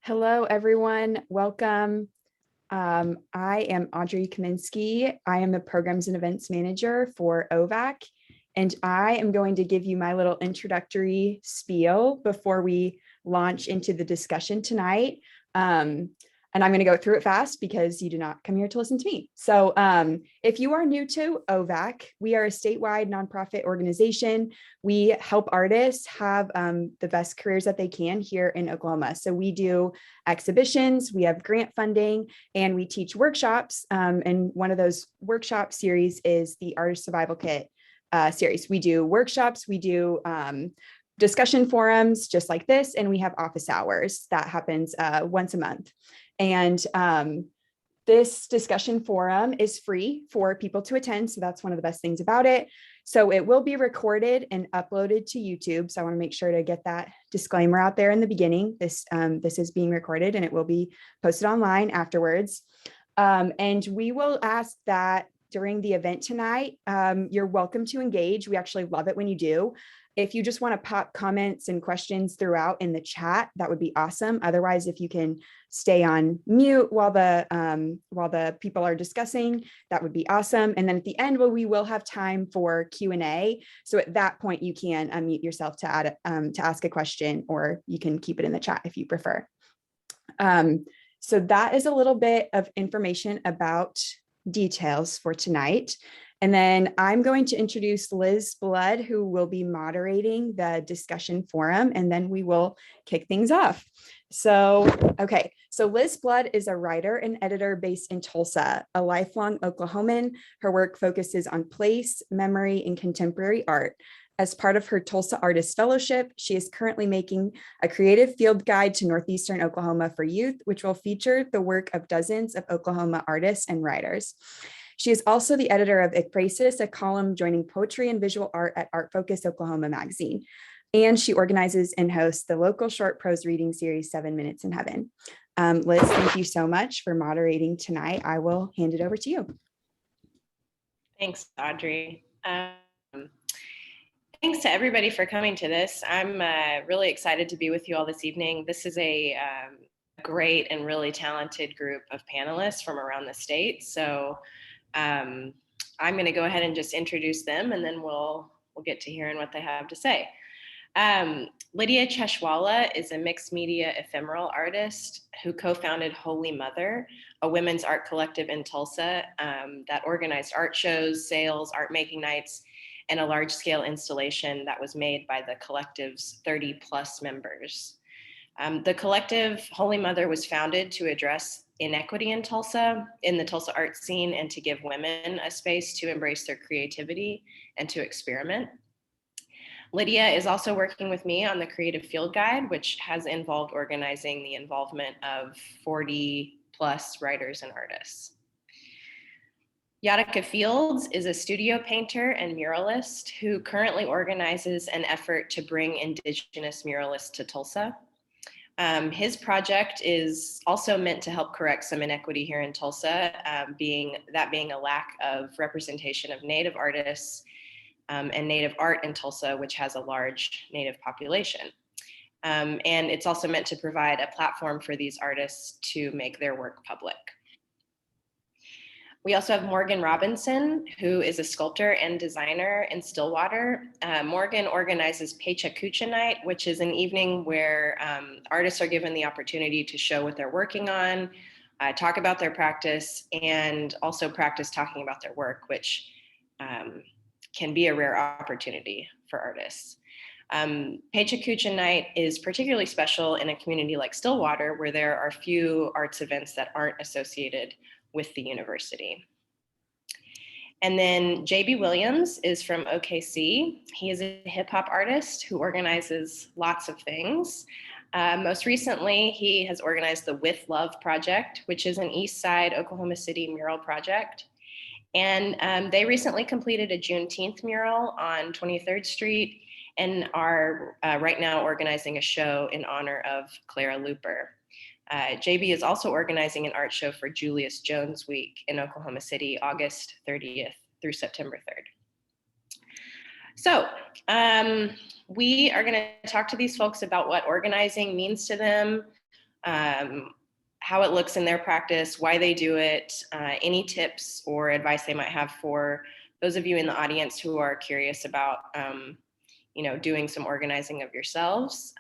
Hello, everyone. Welcome. I am Audrey Kaminsky. I am the Programs and Events Manager for OVAC, and I am going to give you my little introductory spiel before we launch into the discussion tonight. And I'm going to go through it fast because you do not come here to listen to me. So if you are new to OVAC, we are a statewide nonprofit organization. We help artists have the best careers that they can here in Oklahoma. So we do exhibitions, we have grant funding, and we teach workshops. And one of those workshop series is the Artist Survival Kit series. We do workshops, we do discussion forums just like this, and we have office hours that happens once a month. And this discussion forum is free for people to attend. So that's one of the best things about it. So it will be recorded and uploaded to YouTube. So I want to make sure to get that disclaimer out there in the beginning. This is being recorded and it will be posted online afterwards. And we will ask that during the event tonight, you're welcome to engage. We actually love it when you do. If you just want to pop comments and questions throughout in the chat, that would be awesome. Otherwise, if you can stay on mute while the people are discussing, that would be awesome. And then at the end, we will have time for Q&A. So at that point, you can unmute yourself to ask a question, or you can keep it in the chat if you prefer. So that is a little bit of information about details for tonight. And then I'm going to introduce Liz Blood, who will be moderating the discussion forum, and then we will kick things off. So Liz Blood is a writer and editor based in Tulsa, a lifelong Oklahoman. Her work focuses on place, memory, and contemporary art. As part of her Tulsa Artist Fellowship, she is currently making a creative field guide to Northeastern Oklahoma for youth, which will feature the work of dozens of Oklahoma artists and writers. She is also the editor of Ekphrasis, a column joining poetry and visual art at Art Focus Oklahoma magazine. And she organizes and hosts the local short prose reading series, 7 Minutes in Heaven. Liz, thank you so much for moderating tonight. I will hand it over to you. Thanks, Audrey. Thanks to everybody for coming to this. I'm really excited to be with you all this evening. This is a great and really talented group of panelists from around the state. So I'm going to go ahead and just introduce them, and then we'll get to hearing what they have to say. Lydia Cheshewalla is a mixed media ephemeral artist who co-founded Holy Mother, a women's art collective in Tulsa that organized art shows, sales, art making nights, and a large-scale installation that was made by the collective's 30-plus members. The collective Holy Mother was founded to address inequity in Tulsa, in the Tulsa art scene, and to give women a space to embrace their creativity and to experiment. Lydia is also working with me on the Creative Field Guide, which has involved organizing the involvement of 40-plus writers and artists. Yatika Fields is a studio painter and muralist who currently organizes an effort to bring Indigenous muralists to Tulsa. His project is also meant to help correct some inequity here in Tulsa, being a lack of representation of Native artists and Native art in Tulsa, which has a large Native population. And it's also meant to provide a platform for these artists to make their work public. We also have Morgan Robinson, who is a sculptor and designer in Stillwater. Morgan organizes Pecha Kucha Night, which is an evening where artists are given the opportunity to show what they're working on, talk about their practice, and also practice talking about their work, which can be a rare opportunity for artists. Pecha Kucha Night is particularly special in a community like Stillwater, where there are few arts events that aren't associated with the university. And then Jabee Williams is from OKC. He is a hip hop artist who organizes lots of things. Most recently, he has organized the With Love Project, which is an East Side Oklahoma City mural project. And they recently completed a Juneteenth mural on 23rd Street and are right now organizing a show in honor of Clara Looper. Jabee is also organizing an art show for Julius Jones Week in Oklahoma City, August 30th through September 3rd. So we are going to talk to these folks about what organizing means to them, how it looks in their practice, why they do it, any tips or advice they might have for those of you in the audience who are curious about, doing some organizing of yourselves.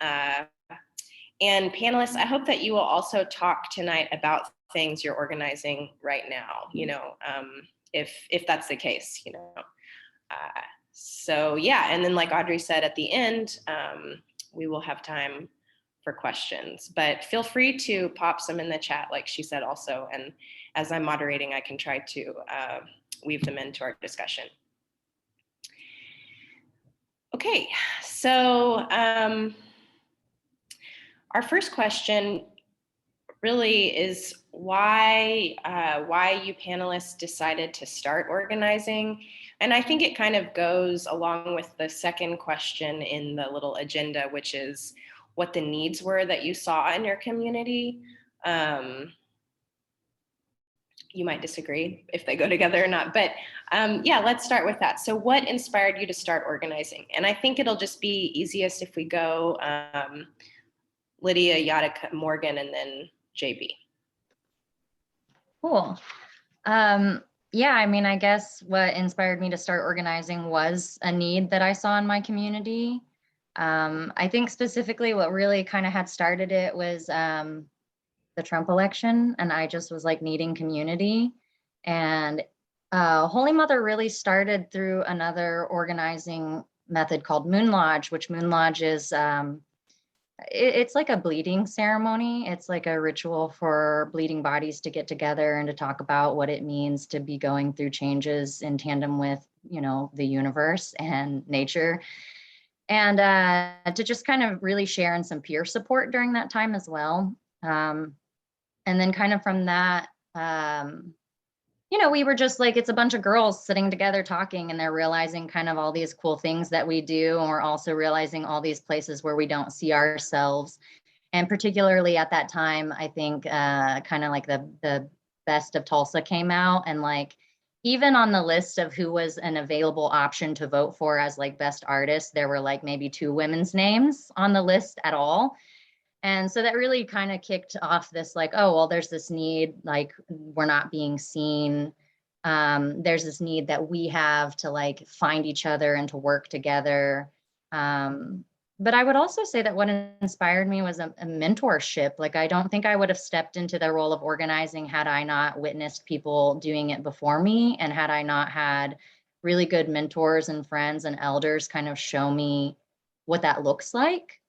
And panelists, I hope that you will also talk tonight about things you're organizing right now, if that's the case, So yeah, and then like Audrey said at the end, we will have time for questions, but feel free to pop some in the chat, like she said also, and as I'm moderating, I can try to weave them into our discussion. Okay, so our first question really is why you panelists decided to start organizing. And I think it kind of goes along with the second question in the little agenda, which is what the needs were that you saw in your community. You might disagree if they go together or not, but yeah, let's start with that. So what inspired you to start organizing? And I think it'll just be easiest if we go Lydia, Yatika, Morgan, and then Jabee. Cool. Yeah, I mean, I guess what inspired me to start organizing was a need that I saw in my community. I think specifically what really kind of had started it was the Trump election, and I just was like needing community. And Holy Mother really started through another organizing method called Moon Lodge, which Moon Lodge is it's like a bleeding ceremony. It's like a ritual for bleeding bodies to get together and to talk about what it means to be going through changes in tandem with, the universe and nature. And to just kind of really share in some peer support during that time as well. And then kind of from that, we were just like, it's a bunch of girls sitting together talking, and they're realizing kind of all these cool things that we do. And we're also realizing all these places where we don't see ourselves. And particularly at that time, I think kind of like the Best of Tulsa came out, and like, even on the list of who was an available option to vote for as like best artist, there were like maybe 2 women's names on the list at all. And so that really kind of kicked off this like, oh, well, there's this need, like we're not being seen. There's this need that we have to like find each other and to work together. But I would also say that what inspired me was a mentorship. Like, I don't think I would have stepped into the role of organizing had I not witnessed people doing it before me, and had I not had really good mentors and friends and elders kind of show me what that looks like.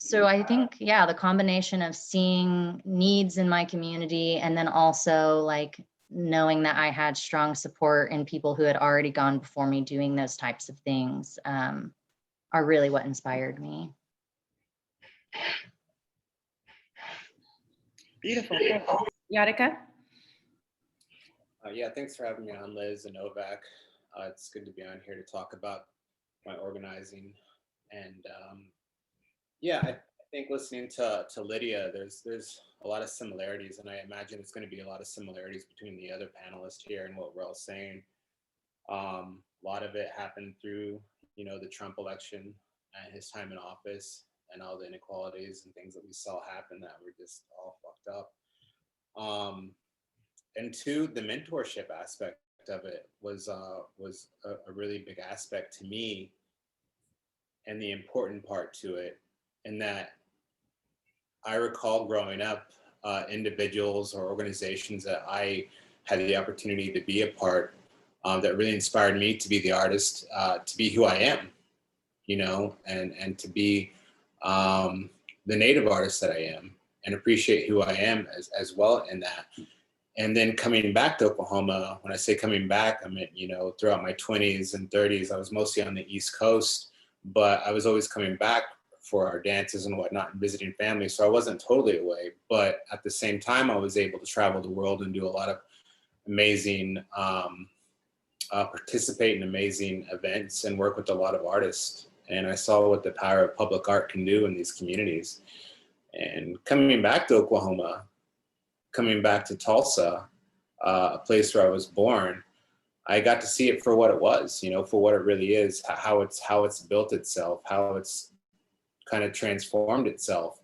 So I think, yeah, the combination of seeing needs in my community and then also like knowing that I had strong support in people who had already gone before me doing those types of things are really what inspired me. Beautiful. Thanks. Yatika? Yeah, thanks for having me on, Liz and OVAC. It's good to be on here to talk about my organizing. And yeah, I think listening to Lydia, there's a lot of similarities, and I imagine it's going to be a lot of similarities between the other panelists here and what we're all saying. A lot of it happened through, the Trump election and his time in office, and all the inequalities and things that we saw happen that were just all fucked up. And 2, the mentorship aspect of it was a really big aspect to me, and the important part to it, in that I recall growing up, individuals or organizations that I had the opportunity to be a part that really inspired me to be the artist, to be who I am, and to be the native artist that I am, and appreciate who I am as well in that. And then coming back to Oklahoma, when I say coming back, I mean, throughout my 20s and 30s, I was mostly on the East Coast, but I was always coming back for our dances and whatnot and visiting family. So I wasn't totally away, but at the same time, I was able to travel the world and do a lot of amazing, participate in amazing events and work with a lot of artists. And I saw what the power of public art can do in these communities. And coming back to Oklahoma, coming back to Tulsa, a place where I was born, I got to see it for what it was, for what it really is, how it's built itself, how it's kind of transformed itself.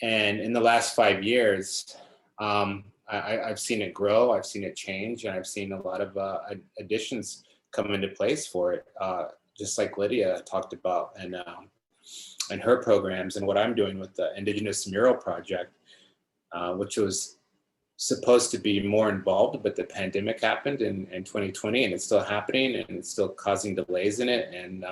And in the last 5 years, I've seen it grow, I've seen it change, and I've seen a lot of additions come into place for it, just like Lydia talked about, and her programs, and what I'm doing with the Indigenous Mural Project, which was supposed to be more involved, but the pandemic happened in 2020, and it's still happening, and it's still causing delays in it, and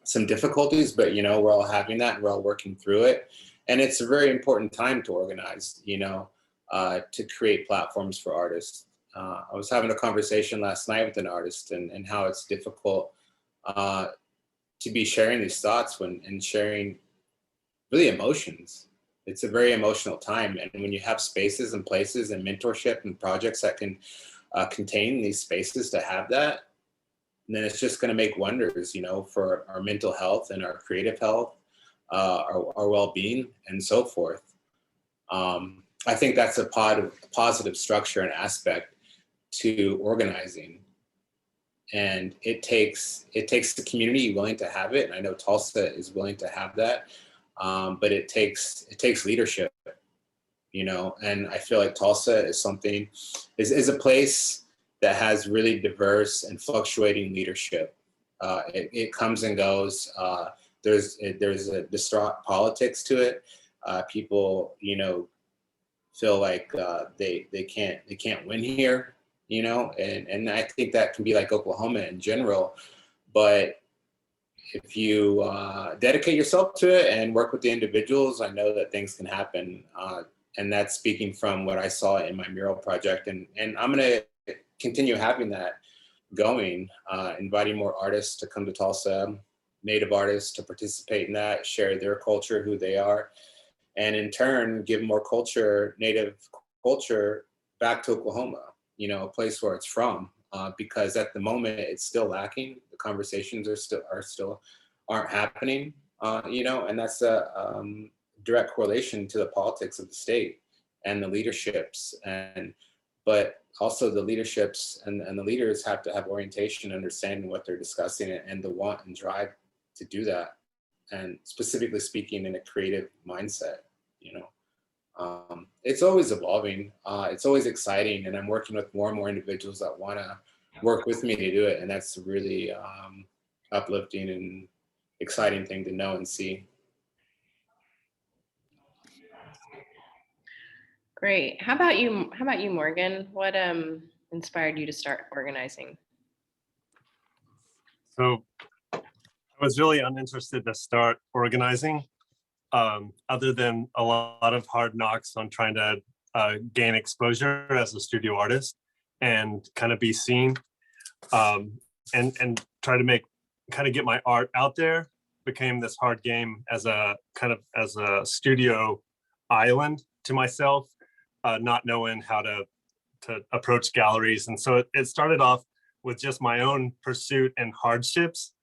some difficulties, but we're all having that, and we're all working through it. And it's a very important time to organize, to create platforms for artists. I was having a conversation last night with an artist, and how it's difficult to be sharing these thoughts and sharing really emotions. It's a very emotional time. And when you have spaces and places and mentorship and projects that can contain these spaces to have that, then it's just going to make wonders, for our mental health and our creative health, our well-being, and so forth. I think that's a positive structure and aspect to organizing. And it takes the community willing to have it. And I know Tulsa is willing to have that, but it takes leadership, and I feel like Tulsa is a place that has really diverse and fluctuating leadership. It comes and goes. There's a distraught politics to it. People, feel like they can't win here, and I think that can be like Oklahoma in general. But if you dedicate yourself to it and work with the individuals, I know that things can happen. And that's speaking from what I saw in my mural project. And I'm going to continue having that going, inviting more artists to come to Tulsa, Native artists to participate in that, share their culture, who they are, and in turn, give more culture, Native culture, back to Oklahoma, a place where it's from, because at the moment it's still lacking. The conversations aren't happening, and that's a direct correlation to the politics of the state and the leaderships, but also the leaderships and the leaders have to have orientation, understanding what they're discussing, and the want and drive to do that, and specifically speaking in a creative mindset. It's always evolving, it's always exciting, and I'm working with more and more individuals that want to work with me to do it, and that's a really uplifting and exciting thing to know and see. Great. How about you, Morgan? What inspired you to start organizing? So I was really uninterested to start organizing, other than a lot of hard knocks on trying to gain exposure as a studio artist and kind of be seen, and try to get my art out there. Became this hard game as a studio island to myself, not knowing how to approach galleries. And so it started off with just my own pursuit and hardships,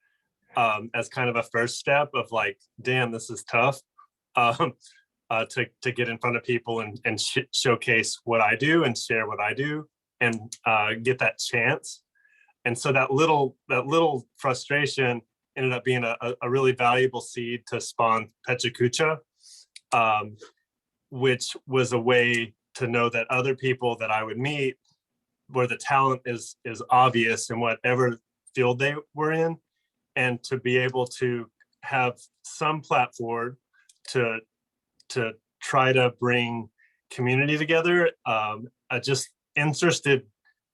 as kind of a first step of like, damn, this is tough, to get in front of people and showcase what I do and share what I do and get that chance. And so that little frustration ended up being a really valuable seed to spawn Pechakucha, which was a way to know that other people that I would meet, where the talent is obvious in whatever field they were in, and to be able to have some platform to try to bring community together, just interested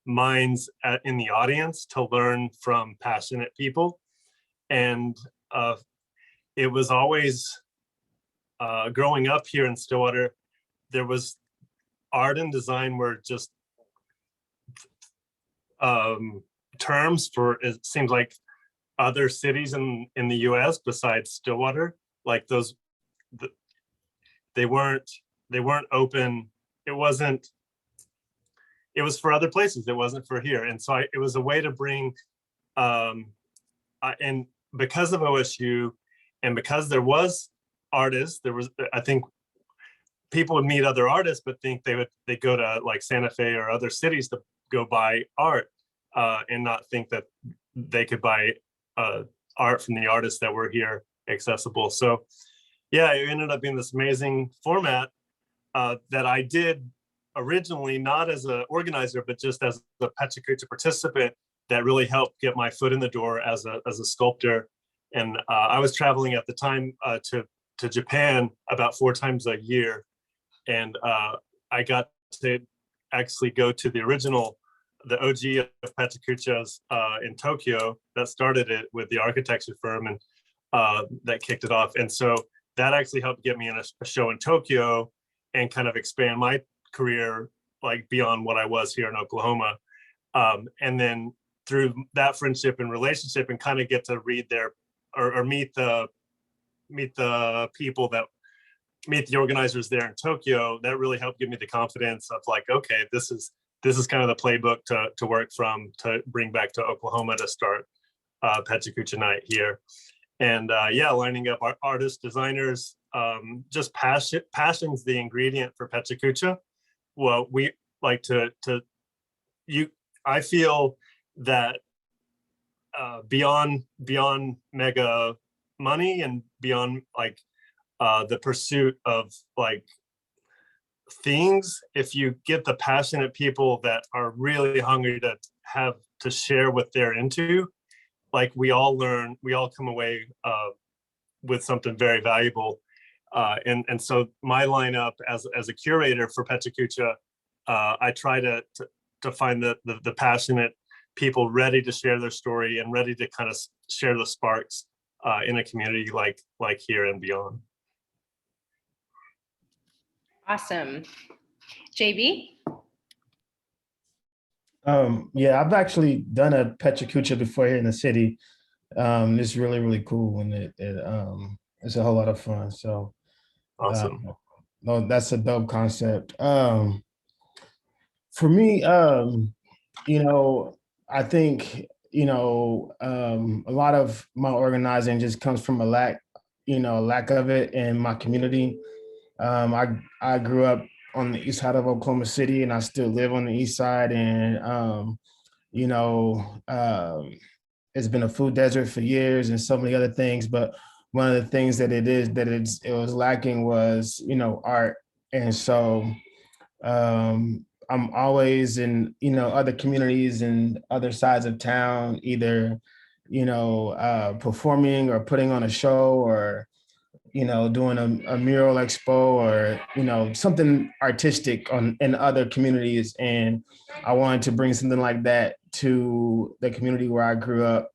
minds in the audience to learn from passionate people. And it was always, growing up here in Stillwater, there was art and design were just terms for, it seems like, other cities in the US besides Stillwater. Like those, they weren't open. It was for other places. It wasn't for here. And so it was a way to bring, and because of OSU and because there was artists, I think people would meet other artists, but think they go to like Santa Fe or other cities to go buy art, and not think that they could buy art from the artists that were here accessible. So yeah, it ended up being this amazing format that I did originally, not as an organizer, but just as a Pachacucha participant, that really helped get my foot in the door as a sculptor. And I was traveling at the time to Japan about 4 times a year. And I got to actually go to the OG of Pachacuchas in Tokyo that started it with the architecture firm, and that kicked it off. And so that actually helped get me in a show in Tokyo and kind of expand my career like beyond what I was here in Oklahoma. And then through that friendship and relationship, and kind of get to read their or meet the people that meet the organizers there in Tokyo, that really helped give me the confidence of like, okay, this is kind of the playbook to work from, to bring back to Oklahoma to start Pachacucha Night here. And yeah, lining up artists, designers, just passion's the ingredient for Pachacucha. Well, we like I feel that beyond mega money and beyond like the pursuit of like things, if you get the passionate people that are really hungry to share what they're into, like we all come away with something very valuable. And so my lineup as a curator for Pachacucha, I try to find the passionate people ready to share their story and ready to kind of share the sparks in a community like here and beyond. Awesome. Jabee? Yeah, I've actually done a Pachacucha before here in the city. It's really, really cool, and it's a whole lot of fun. So Awesome. No, that's a dope concept. For me, I think, a lot of my organizing just comes from a lack of it in my community. I grew up on the east side of Oklahoma City, and I still live on the east side. And, it's been a food desert for years and so many other things. But one of the things that it was lacking was, art. And so I'm always in, other communities and other sides of town, either, performing or putting on a show, or doing a mural expo, or something artistic in other communities. And I wanted to bring something like that to the community where I grew up.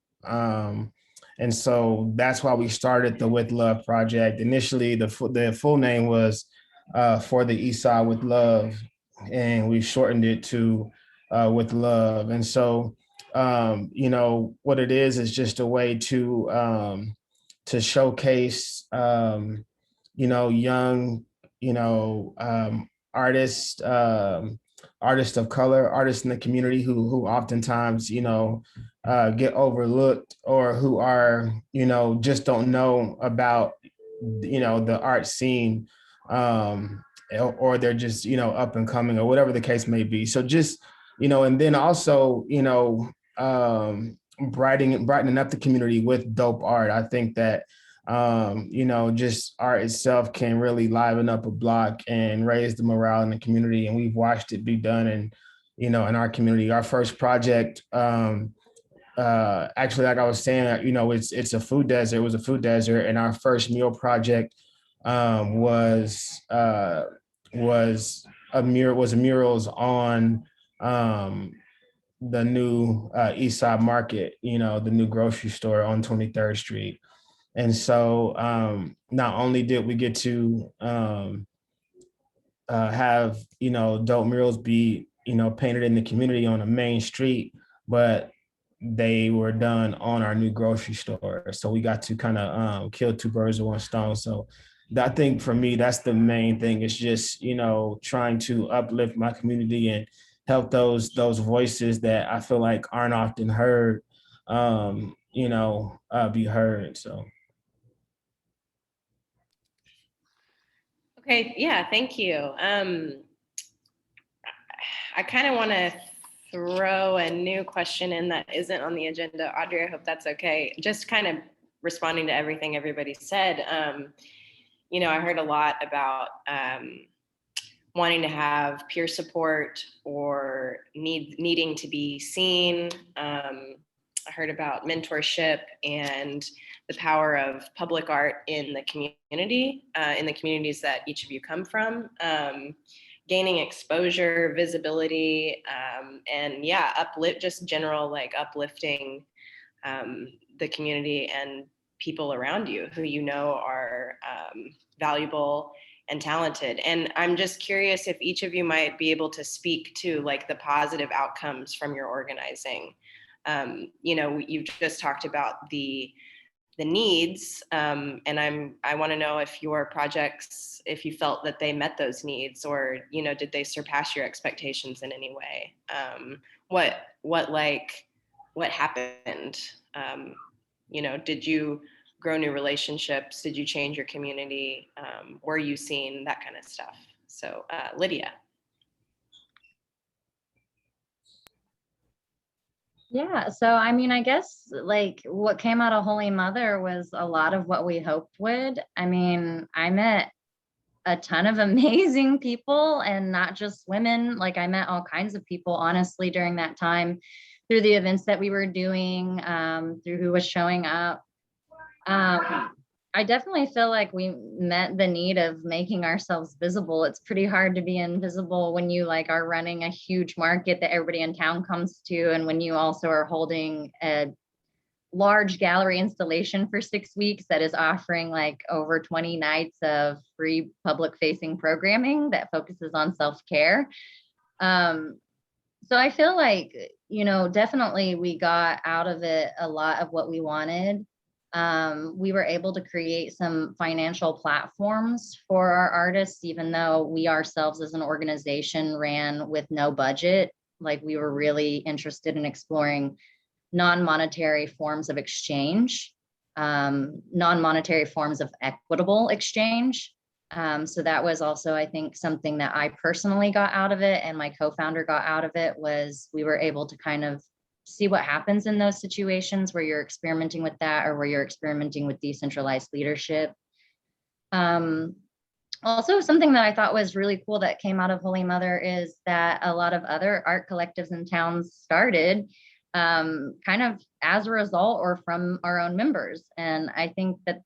And so that's why we started the With Love project. Initially, the full name was For the East Side with Love, and we shortened it to With Love. And so, what it is just a way to showcase, young, artists, artists of color, artists in the community who oftentimes, get overlooked, or who are, just don't know about, the art scene, or they're just, up and coming, or whatever the case may be. So just, and then also, brightening up the community with dope art. I think that, just art itself can really liven up a block and raise the morale in the community. And we've watched it be done in our community. Our first project, actually, like I was saying, it's a food desert. It was a food desert. And our first mural project was murals on the new East Side Market, the new grocery store on 23rd Street. And so not only did we get to have, dope murals be, painted in the community on a main street, but they were done on our new grocery store. So we got to kind of kill 2 birds with 1 stone. So I think for me, that's the main thing. It's just, trying to uplift my community and help those voices that I feel like aren't often heard, be heard. So. Okay, yeah, thank you. I kind of want to throw a new question in that isn't on the agenda. Audrey, I hope that's okay. Just kind of responding to everything everybody said. I heard a lot about wanting to have peer support or needing to be seen. I heard about mentorship and the power of public art in the community, in the communities that each of you come from. Gaining exposure, visibility, and just general like uplifting the community and people around you who are valuable and talented. And I'm just curious if each of you might be able to speak to like the positive outcomes from your organizing. You've just talked about the needs, and I want to know if your projects, if you felt that they met those needs, or did they surpass your expectations in any way? What happened? Did you grow new relationships? Did you change your community? Were you seen? That kind of stuff. So Lydia. Yeah, so I mean, I guess like what came out of Holy Mother was a lot of what we hoped would. I mean, I met a ton of amazing people, and not just women. Like I met all kinds of people, honestly, during that time, through the events that we were doing, through who was showing up. I definitely feel like we met the need of making ourselves visible. It's pretty hard to be invisible when you like are running a huge market that everybody in town comes to, and when you also are holding a large gallery installation for 6 weeks that is offering like over 20 nights of free public facing programming that focuses on self-care. So I feel like, definitely we got out of it a lot of what we wanted. We were able to create some financial platforms for our artists, even though we ourselves as an organization ran with no budget. Like we were really interested in exploring non-monetary forms of exchange, non-monetary forms of equitable exchange. So that was also, I think, something that I personally got out of it, and my co-founder got out of it, was we were able to kind of see what happens in those situations where you're experimenting with that, or where you're experimenting with decentralized leadership. Also, something that I thought was really cool that came out of Holy Mother is that a lot of other art collectives in towns started kind of as a result or from our own members. And I think that,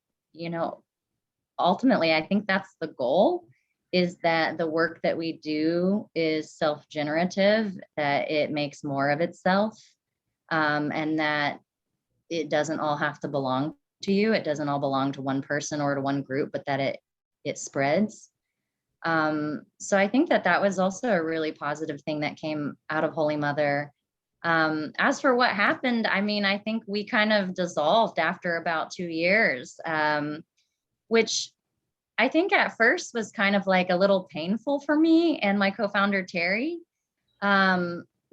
ultimately, I think that's the goal, is that the work that we do is self-generative, that it makes more of itself, and that it doesn't all have to belong to you. It doesn't all belong to one person or to one group, but that it spreads. So I think that was also a really positive thing that came out of Holy Mother. As for what happened, I mean, I think we kind of dissolved after about 2 years, which I think at first was kind of like a little painful for me and my co-founder, Terry.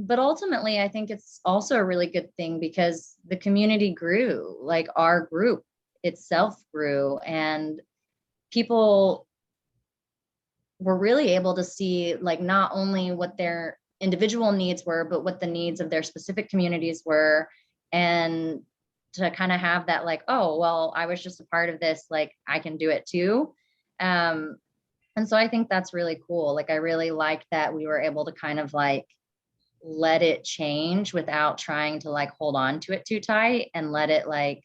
But ultimately, I think it's also a really good thing because the community grew, like our group itself grew, and people were really able to see like not only what their individual needs were, but what the needs of their specific communities were, and to kind of have that like, oh, well, I was just a part of this, like I can do it too. And so I think that's really cool. Like I really like that we were able to kind of like let it change without trying to like hold on to it too tight, and let it like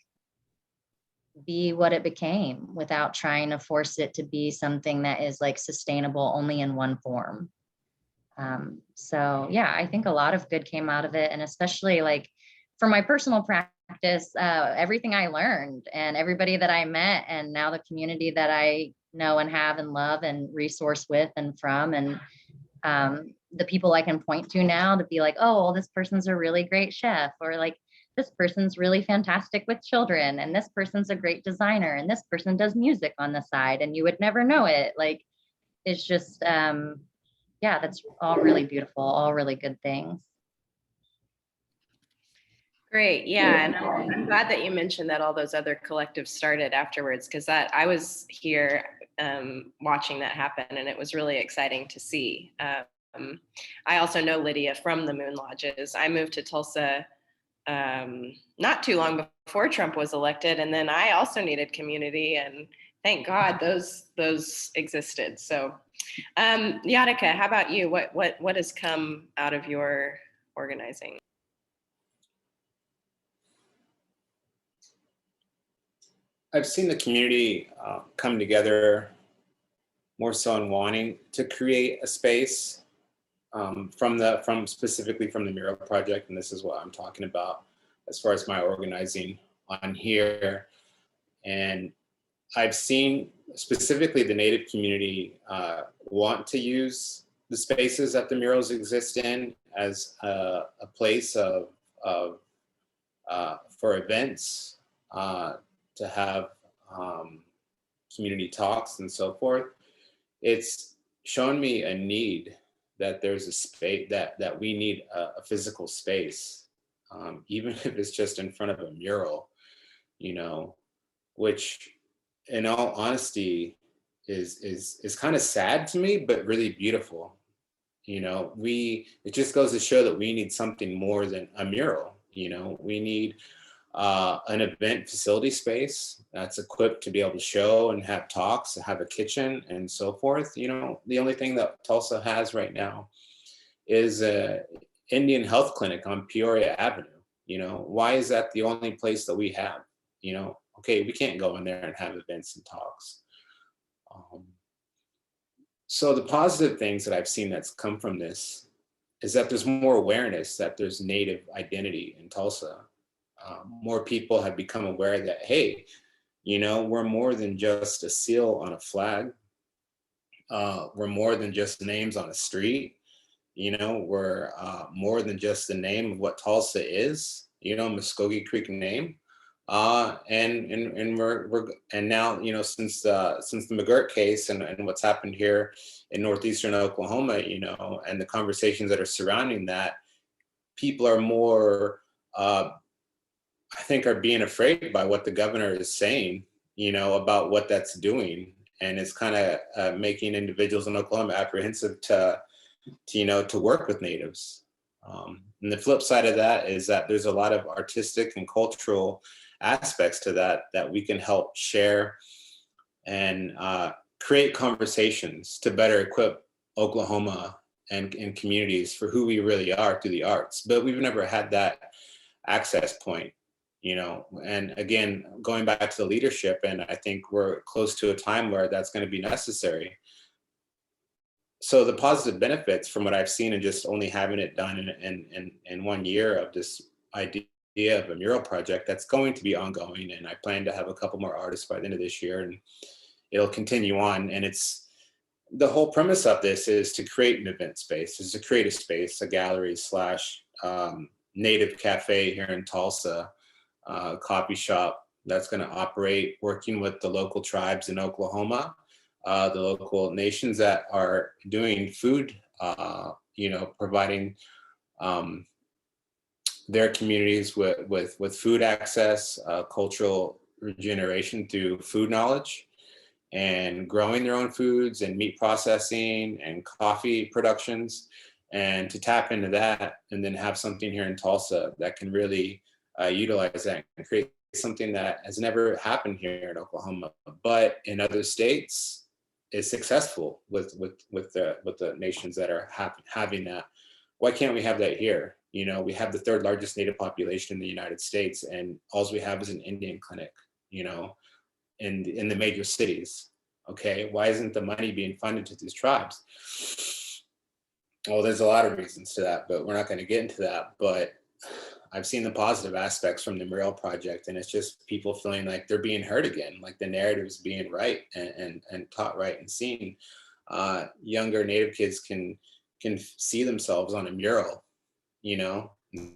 be what it became without trying to force it to be something that is like sustainable only in one form. So yeah, I think a lot of good came out of it. And especially like for my personal practice, everything I learned and everybody that I met, and now the community that I know and have and love and resource with and from, and the people I can point to now to be like, oh, well, this person's a really great chef, or like this person's really fantastic with children, and this person's a great designer, and this person does music on the side, and you would never know it. Like, it's just, yeah, that's all really beautiful, all really good things. Great. Yeah. And I'm glad that you mentioned that all those other collectives started afterwards, because I was here watching that happen, and it was really exciting to see. I also know Lydia from the Moon Lodges. I moved to Tulsa not too long before Trump was elected, and then I also needed community and thank God those existed. So Yatika, how about you? What has come out of your organizing? I've seen the community come together more so in wanting to create a space from specifically from the Mural Project, and this is what I'm talking about as far as my organizing on here. And I've seen specifically the Native community want to use the spaces that the murals exist in as a place of for events, to have community talks and so forth. It's shown me a need that there's a space that we need a physical space, even if it's just in front of a mural, you know, which in all honesty is kind of sad to me, but really beautiful. You know, it just goes to show that we need something more than a mural. You know, we need an event facility space that's equipped to be able to show and have talks, have a kitchen and so forth. You know, the only thing that Tulsa has right now is a Indian health clinic on Peoria Avenue. You know, why is that the only place that we have? You know, okay, we can't go in there and have events and talks. So the positive things that I've seen that's come from this is that there's more awareness that there's Native identity in Tulsa. More people have become aware that, hey, you know, we're more than just a seal on a flag. We're more than just names on a street. You know, we're more than just the name of what Tulsa is, you know, Muskogee Creek name. And now, you know, since the McGirt case and what's happened here in northeastern Oklahoma, you know, and the conversations that are surrounding that, people are more, I think, are being afraid by what the governor is saying, you know, about what that's doing, and it's kind of making individuals in Oklahoma apprehensive to you know, to work with Natives. And the flip side of that is that there's a lot of artistic and cultural aspects to that we can help share and create conversations to better equip Oklahoma and communities for who we really are through the arts. But we've never had that access point, you know. And again, going back to the leadership, and I think we're close to a time where that's going to be necessary. So the positive benefits from what I've seen and just only having it done in 1 year of this idea of a mural project that's going to be ongoing, and I plan to have a couple more artists by the end of this year, and it'll continue on. And it's the whole premise of this is to create an event space, is to create a space, a gallery / Native cafe here in Tulsa, coffee shop that's going to operate working with the local tribes in Oklahoma, the local nations that are doing food, you know, providing their communities with food access, cultural regeneration through food knowledge, and growing their own foods and meat processing and coffee productions, and to tap into that and then have something here in Tulsa that can really utilize that and create something that has never happened here in Oklahoma, but in other states is successful with the nations that are having that. Why can't we have that here? You know, we have the third largest Native population in the United States, and all we have is an Indian clinic, you know, in the major cities. Okay, why isn't the money being funded to these tribes? Well, there's a lot of reasons to that, but we're not going to get into that. But I've seen the positive aspects from the Mural Project, and it's just people feeling like they're being heard again, like the narrative is being right and taught right and seen. Younger Native kids can see themselves on a mural, you know,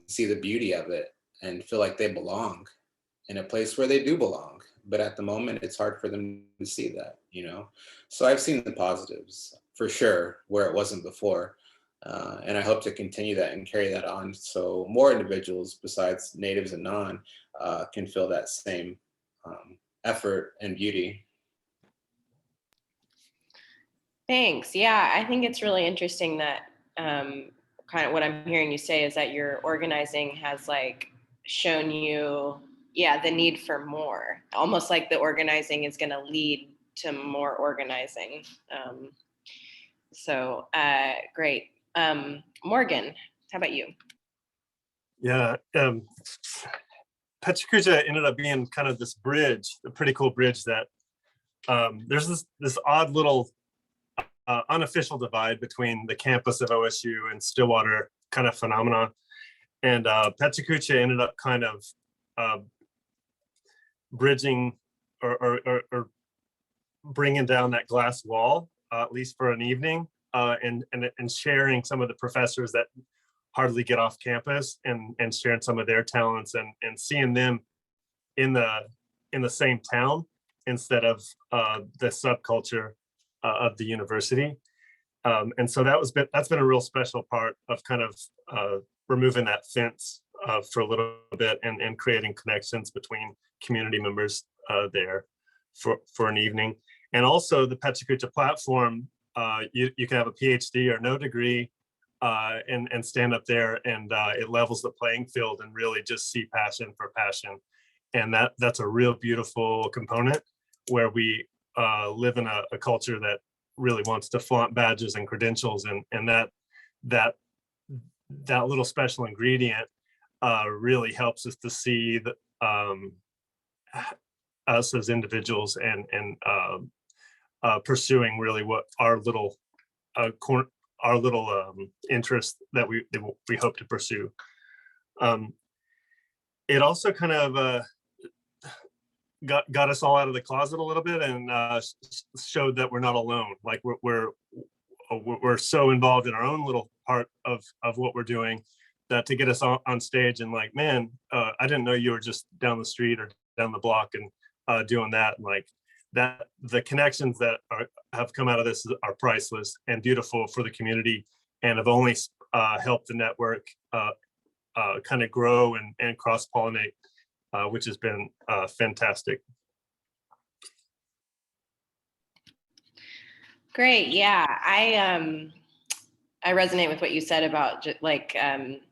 see the beauty of it and feel like they belong in a place where they do belong. But at the moment, it's hard for them to see that, you know. So I've seen the positives for sure where it wasn't before. And I hope to continue that and carry that on so more individuals besides Natives and non can feel that same effort and beauty. Thanks. Yeah, I think it's really interesting that kind of what I'm hearing you say is that your organizing has like shown you, yeah, the need for more, almost like the organizing is going to lead to more organizing. Great. Morgan, how about you? Yeah, Pechacucha ended up being kind of this bridge, a pretty cool bridge that there's this odd little unofficial divide between the campus of OSU and Stillwater kind of phenomena. And Pechacucha ended up kind of bridging or bringing down that glass wall, at least for an evening, and sharing some of the professors that hardly get off campus and sharing some of their talents and seeing them in the same town instead of the subculture of the university. And so that's been a real special part of kind of removing that fence for a little bit and creating connections between community members there for an evening. And also the Pechacucha platform, you can have a PhD or no degree and stand up there, and it levels the playing field and really just see passion for passion. And that's a real beautiful component where we live in a culture that really wants to flaunt badges and credentials, and that little special ingredient really helps us to see us as individuals and pursuing really what our little interest that we hope to pursue. It also kind of got us all out of the closet a little bit and showed that we're not alone. Like we're so involved in our own little part of what we're doing that to get us on stage and like, man, I didn't know you were just down the street or down the block and doing that. And like that, the connections that have come out of this are priceless and beautiful for the community, and have only helped the network kind of grow and cross-pollinate, which has been fantastic. Great. Yeah, I resonate with what you said about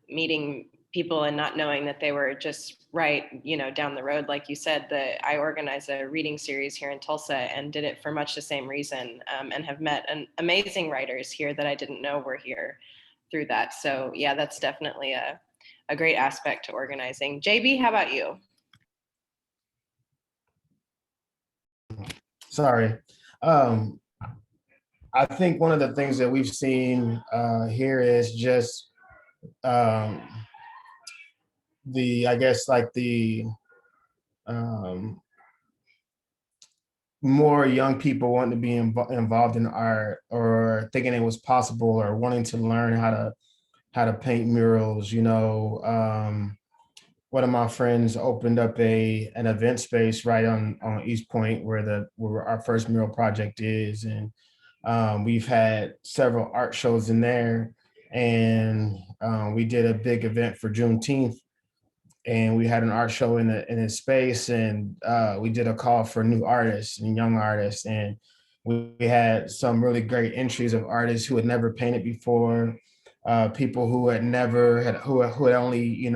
meeting people and not knowing that they were just right, down the road. Like you said, I organized a reading series here in Tulsa and did it for much the same reason, and have met amazing writers here that I didn't know were here through that. So yeah, that's definitely a great aspect to organizing. Jabee, how about you? Sorry. I think one of the things that we've seen here is just more young people wanting to be involved in art, or thinking it was possible, or wanting to learn how to paint murals. One of my friends opened up an event space right on East Point where our first mural project is, and we've had several art shows in there, and we did a big event for Juneteenth, and we had an art show in a space, and we did a call for new artists and young artists, and we had some really great entries of artists who had never painted before, people who had only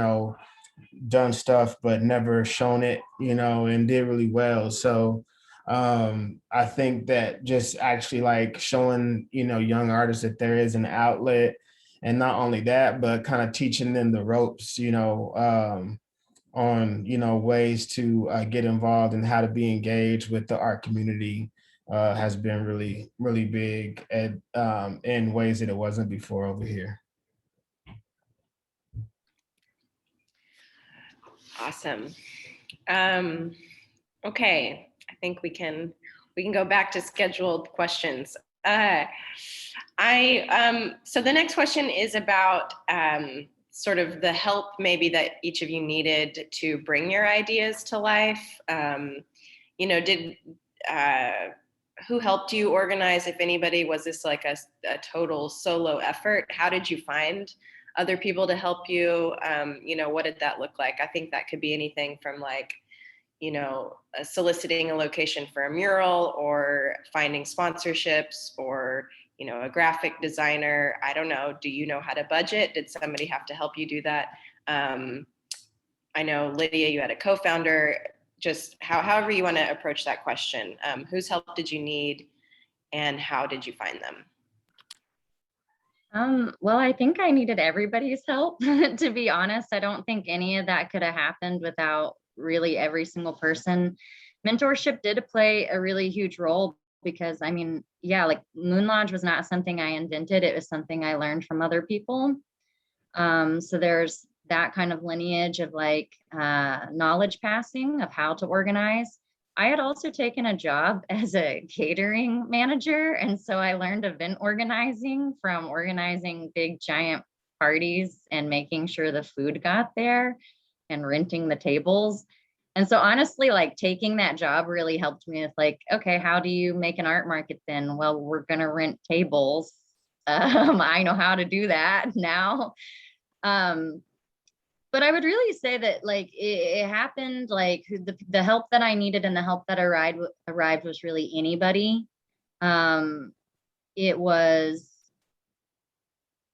done stuff but never shown it, and did really well. So I think that just actually like showing young artists that there is an outlet, and not only that, but kind of teaching them the ropes, on ways to get involved and how to be engaged with the art community has been really, really big in ways that it wasn't before over here. Awesome. Okay, I think we can go back to scheduled questions. So the next question is about sort of the help maybe that each of you needed to bring your ideas to life. Who helped you organize, if anybody? Was this like a total solo effort? How did you find other people to help you? What did that look like? I think that could be anything from like, soliciting a location for a mural, or finding sponsorships, or, a graphic designer. I don't know. Do you know how to budget? Did somebody have to help you do that? I know, Lydia, you had a co-founder. just however you want to approach that question. Whose help did you need and how did you find them? Well, I think I needed everybody's help, to be honest. I don't think any of that could have happened without really every single person. Mentorship did play a really huge role because, I mean, yeah, like Moon Lodge was not something I invented. It was something I learned from other people. So there's that kind of lineage of like knowledge passing of how to organize. I had also taken a job as a catering manager. And so I learned event organizing from organizing big giant parties and making sure the food got there and renting the tables. And so honestly, like taking that job really helped me with like, okay, how do you make an art market then? Well, we're going to rent tables. I know how to do that now. But I would really say that like it happened, like the help that I needed and the help that arrived was really anybody. It was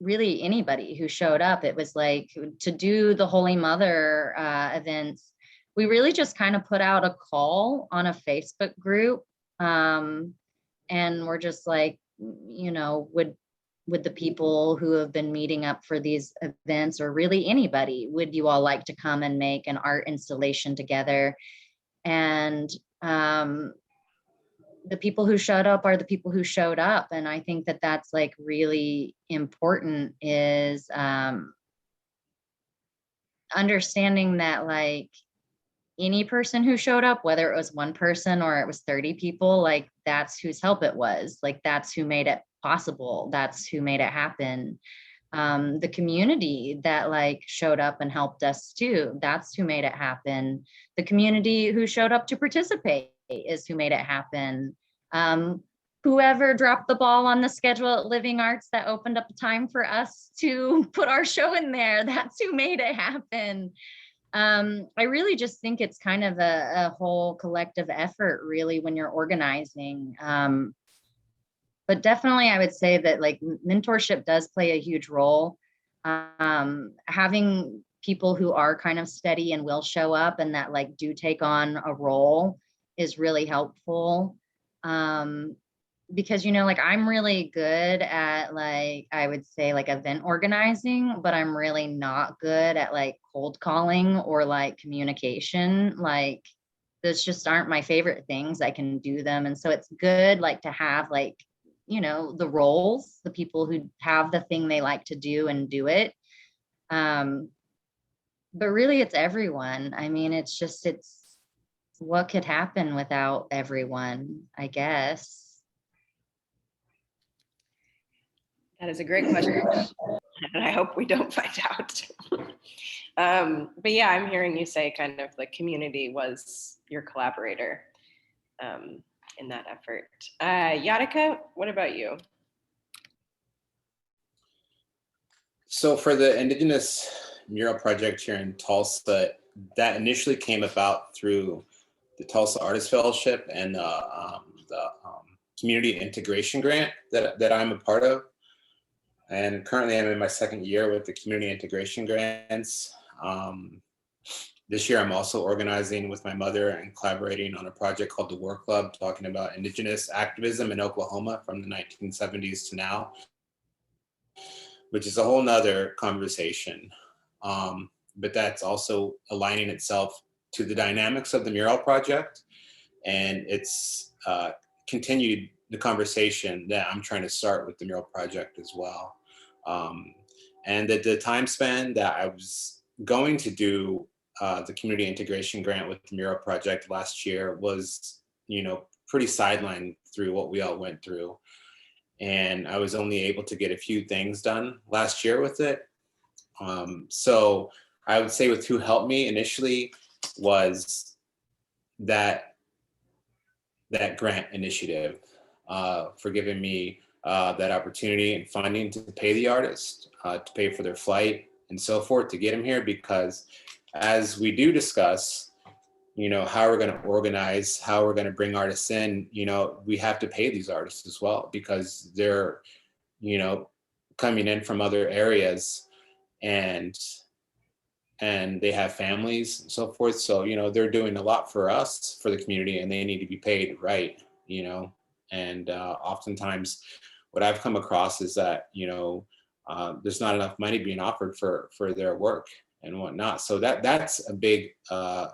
really anybody who showed up. It was like to do the Holy Mother events. We really just kind of put out a call on a Facebook group. And we're just like, you know, would the people who have been meeting up for these events, or really anybody, would you all like to come and make an art installation together? And the people who showed up are the people who showed up. And I think that that's like really important, is understanding that like any person who showed up, whether it was one person or it was 30 people, like that's whose help it was. Like that's who made it possible. That's who made it happen. The community that like showed up and helped us too, that's who made it happen. The community who showed up to participate is who made it happen. Whoever dropped the ball on the schedule at Living Arts that opened up time for us to put our show in there, that's who made it happen. I really just think it's kind of a whole collective effort really when you're organizing. But definitely I would say that like mentorship does play a huge role. Having people who are kind of steady and will show up and that like do take on a role is really helpful. Because, you know, like I'm really good at like, I would say like event organizing, but I'm really not good at like cold calling or like communication. Like those just aren't my favorite things. I can do them. And so it's good like to have like, you know, the roles, the people who have the thing they like to do and do it. But really it's everyone. I mean, it's what could happen without everyone, I guess. That is a great question. And I hope we don't find out. But yeah, I'm hearing you say kind of the community was your collaborator in that effort. Yatika, what about you? So for the Indigenous mural project here in Tulsa, that initially came about through the Tulsa Artist Fellowship and the Community Integration Grant that I'm a part of. And currently I'm in my second year with the Community Integration Grants. This year I'm also organizing with my mother and collaborating on a project called the War Club, talking about Indigenous activism in Oklahoma from the 1970s to now, which is a whole nother conversation. But that's also aligning itself to the dynamics of the mural project. And it's continued the conversation that I'm trying to start with the mural project as well. And that the time span that I was going to do the community integration grant with the mural project last year was, you know, pretty sidelined through what we all went through. And I was only able to get a few things done last year with it. So I would say with who helped me initially was that grant initiative for giving me that opportunity and funding to pay the artist, to pay for their flight and so forth, to get them here. Because as we do discuss, you know, how we're going to organize, how we're going to bring artists in, you know, we have to pay these artists as well, because they're, you know, coming in from other areas. And and they have families and so forth. So, you know, they're doing a lot for us, for the community, and they need to be paid right, you know. And oftentimes what I've come across is that, you know, there's not enough money being offered for their work and whatnot. So that's a big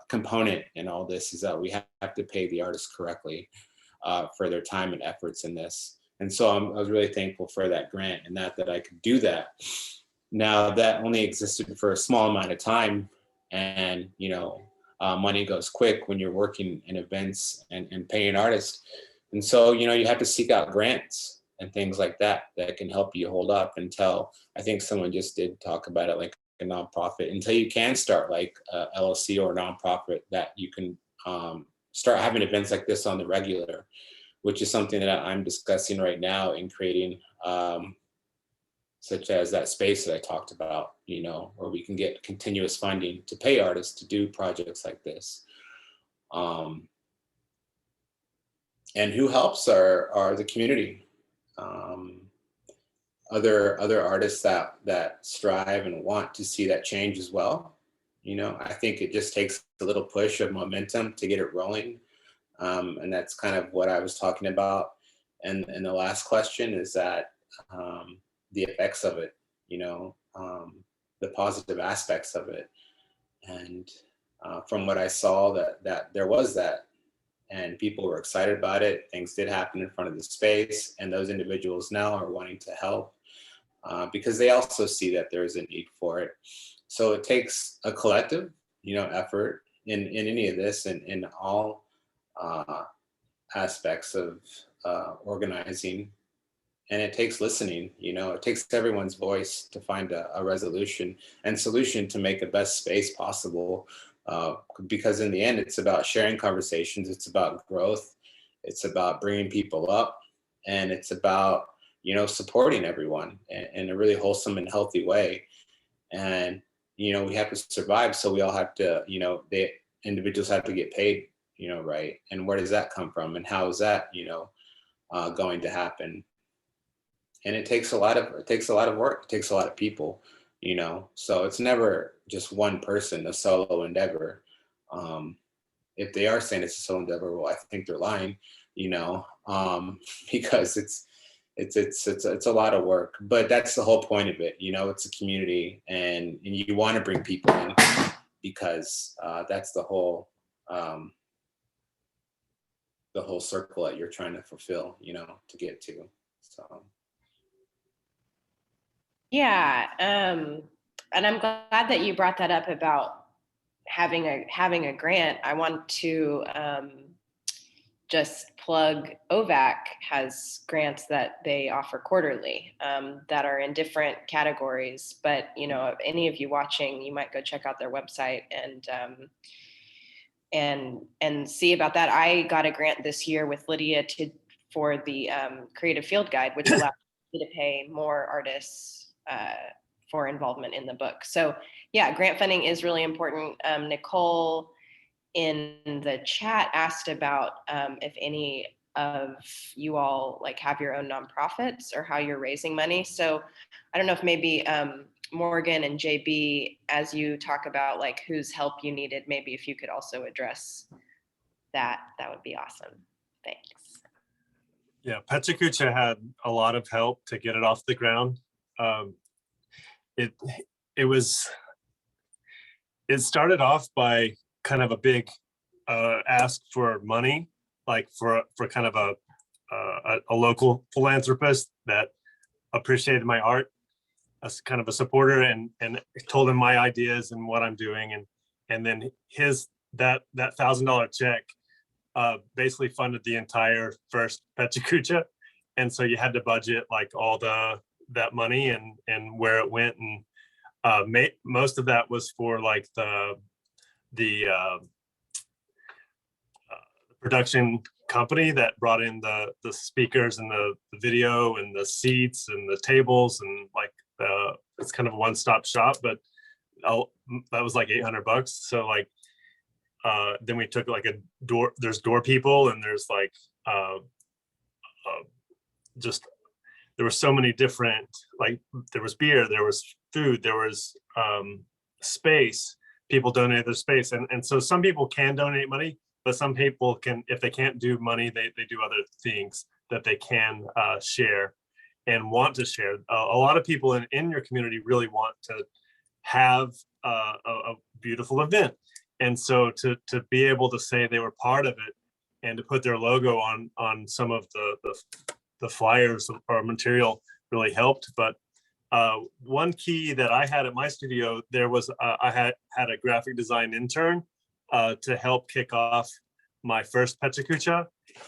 component in all this, is that we have to pay the artists correctly for their time and efforts in this. And so I was really thankful for that grant and that I could do that. Now that only existed for a small amount of time, and you know, money goes quick when you're working in events and paying artists. And so, you know, you have to seek out grants and things like that that can help you hold up until, I think someone just did talk about it, like a nonprofit, until you can start like a LLC or a nonprofit that you can start having events like this on the regular, which is something that I'm discussing right now in creating, such as that space that I talked about, you know, where we can get continuous funding to pay artists to do projects like this. And who helps are the community. Other artists that strive and want to see that change as well. You know, I think it just takes a little push of momentum to get it rolling. And that's kind of what I was talking about. And the last question is that the effects of it, you know, the positive aspects of it. And from what I saw, that there was that, and people were excited about it. Things did happen in front of the space, and those individuals now are wanting to help because they also see that there is a need for it. So it takes a collective, you know, effort in any of this, and in all aspects of organizing. And it takes listening, you know, it takes everyone's voice to find a resolution and solution to make the best space possible. Because in the end, it's about sharing conversations, it's about growth, it's about bringing people up, and it's about, you know, supporting everyone in a really wholesome and healthy way. And, you know, we have to survive, so we all have to, you know, the individuals have to get paid, you know, right? And where does that come from, and how is that, you know, going to happen? And it takes a lot of work, it takes a lot of people, you know, so it's never just one person, a solo endeavor. If they are saying it's a solo endeavor, well, I think they're lying, you know, because it's a lot of work. But that's the whole point of it, you know. It's a community, and you want to bring people in because that's the whole circle that you're trying to fulfill, you know, to get to. So. Yeah, and I'm glad that you brought that up about having a grant. I want to just plug OVAC has grants that they offer quarterly that are in different categories. But you know, if any of you watching, you might go check out their website and see about that. I got a grant this year with Lydia for the creative field guide, which allowed me to pay more artists for involvement in the book. So yeah, grant funding is really important. Nicole in the chat asked about if any of you all like have your own nonprofits or how you're raising money. So I don't know if maybe Morgan and Jabee, as you talk about like whose help you needed, maybe if you could also address that would be awesome. Thanks. Yeah, Pechacucha had a lot of help to get it off the ground. It started off by kind of a big ask for money, like for kind of a local philanthropist that appreciated my art as kind of a supporter, and told him my ideas and what I'm doing, and then that $1,000 check basically funded the entire first Pechacucha, and so you had to budget like all that money and where it went, and most of that was for like the production company that brought in the speakers and the video and the seats and the tables, and like it's kind of a one-stop shop, but that was like $800. So like then we took like there's door people, and there's like just there were so many different, like there was beer, there was food, there was space, people donate their space. And so some people can donate money, but some people can, if they can't do money, they do other things that they can share and want to share. A lot of people in your community really want to have a beautiful event. And so to be able to say they were part of it and to put their logo on some of the flyers or material really helped. But one key that I had at my studio, there was I had a graphic design intern to help kick off my first Pechakucha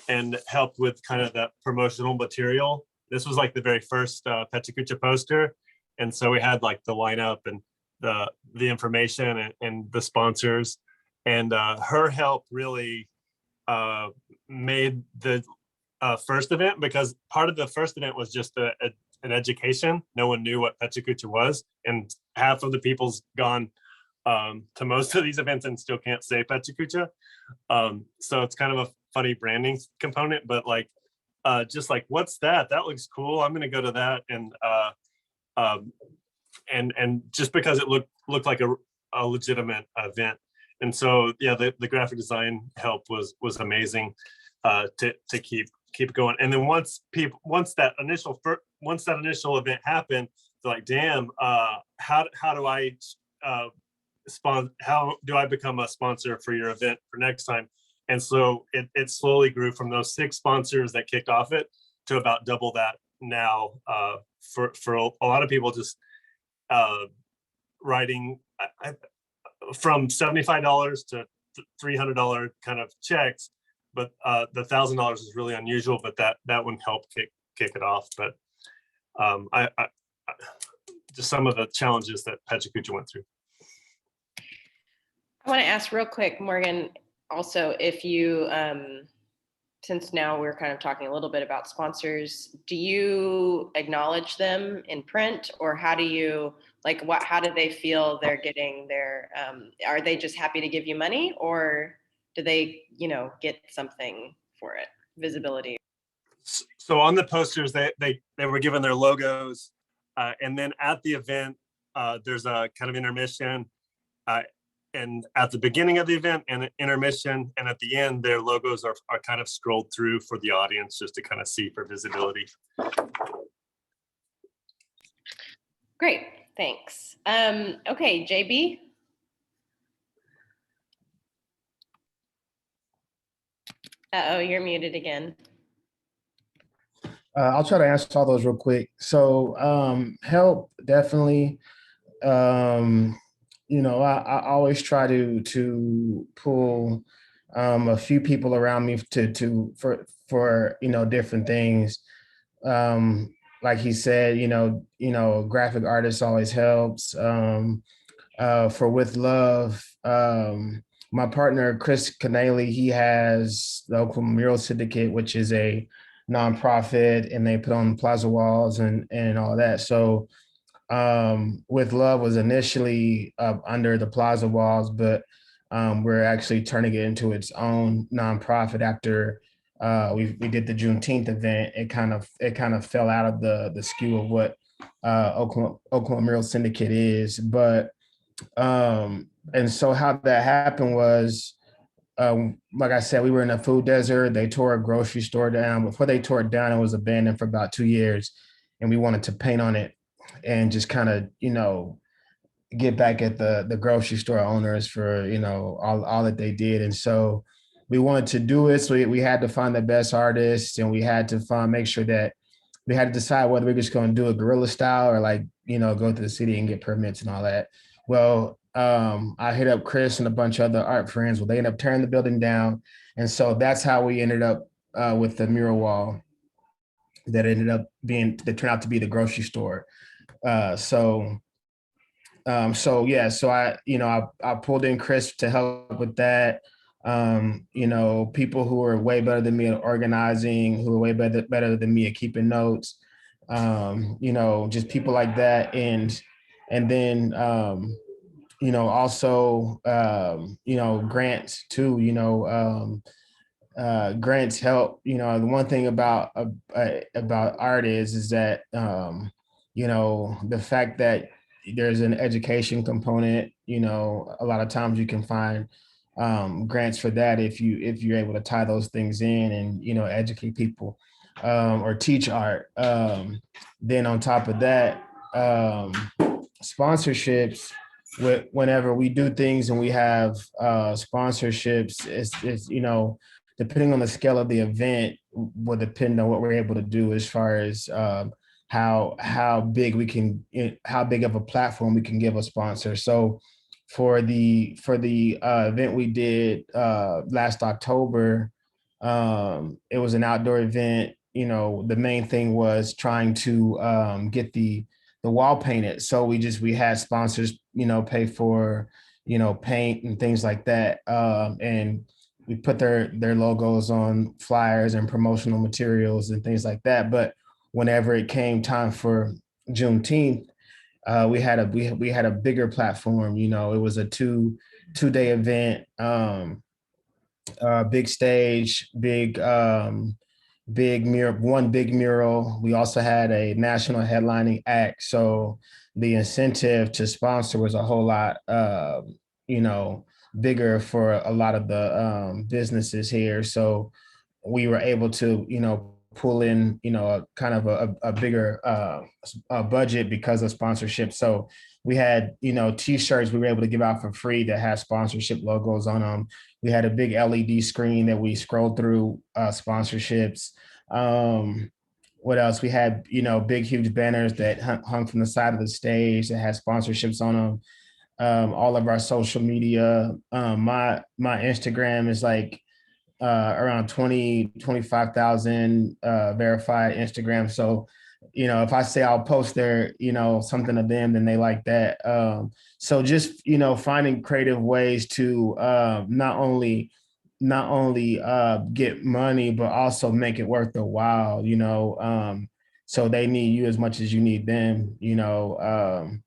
and help with kind of that promotional material. This was like the very first Pechakucha poster. And so we had like the lineup and the information and the sponsors. And her help really made the first event, because part of the first event was just an education. No one knew what Pechakucha was, and half of the people's gone to most of these events and still can't say Pechakucha. So it's kind of a funny branding component, but like just like, what's that? That looks cool. I'm gonna go to that. And just because it looked like a legitimate event. And so yeah, the graphic design help was amazing to keep going. And then once that initial event happened, they're like, damn, how do I how do I become a sponsor for your event for next time? And so it slowly grew from those 6 sponsors that kicked off it to about double that now, for a lot of people just writing from $75 to $300 kind of checks. But the $1,000 is really unusual, but that one helped kick it off. But I just some of the challenges that Pechakucha went through. I want to ask real quick, Morgan, also, if you, since now we're kind of talking a little bit about sponsors, do you acknowledge them in print, or how do you, like, how do they feel they're getting their, are they just happy to give you money, or do they, get something for it, visibility? So on the posters, they were given their logos, and then at the event, there's a kind of intermission, and at the beginning of the event and an intermission, and at the end, their logos are kind of scrolled through for the audience just to kind of see for visibility. Great, thanks. Okay, Jabee. Uh-oh, you're muted again. I'll try to answer all those real quick. So help, definitely. I always try to pull a few people around me for different things. Like he said, graphic artist always helps. For With Love, my partner Chris Canale, he has the Oklahoma Mural Syndicate, which is a nonprofit, and they put on plaza walls and all that. So With Love was initially under the plaza walls, but we're actually turning it into its own nonprofit after we did the Juneteenth event. It kind of fell out of the skew of what Oklahoma Mural Syndicate is. But and so how that happened was, like I said, we were in a food desert. They tore a grocery store down. Before they tore it down, it was abandoned for about 2 years, and we wanted to paint on it and just kind of, get back at the grocery store owners for, all that they did. And so we wanted to do it. So we had to find the best artists, and we had to make sure that we had to decide whether we're just going to do a guerrilla style or go to the city and get permits and all that. Well, I hit up Chris and a bunch of other art friends. Well, they ended up tearing the building down. And so that's how we ended up with the mural wall that turned out to be the grocery store. So I pulled in Chris to help with that. People who are way better than me at organizing, who are way better than me at keeping notes, just people like that. And then, also, grants too, grants help. The one thing about art is that, the fact that there's an education component. You know, a lot of times you can find grants for that if you're able to tie those things in and, you know, educate people or teach art. Then on top of that, sponsorships, whenever we do things and we have sponsorships, it's, you know, depending on the scale of the event will depend on what we're able to do as far as how big we can, how big of a platform we can give a sponsor. So for the event we did last October, it was an outdoor event. You know, the main thing was trying to get the wall painted. So we had sponsors, you know, pay for, you know, paint and things like that. And we put their logos on flyers and promotional materials and things like that. But whenever it came time for Juneteenth, we had a bigger platform. You know, it was a two-day event, big stage, big mural, one big mural. We also had a national headlining act. So the incentive to sponsor was a whole lot, you know, bigger for a lot of the businesses here. So we were able to, you know, pull in, you know, a kind of a bigger budget because of sponsorship. So we had, you know, t-shirts we were able to give out for free that had sponsorship logos on them. We had a big LED screen that we scrolled through sponsorships. What else? We had, you know, big, huge banners that hung from the side of the stage that had sponsorships on them. All of our social media, my Instagram is like around 25,000 verified Instagram. So, you know, if I say I'll post there, you know, something to them, then they like that. So just, you know, finding creative ways to not only get money, but also make it worth the while, you know. So they need you as much as you need them, you know.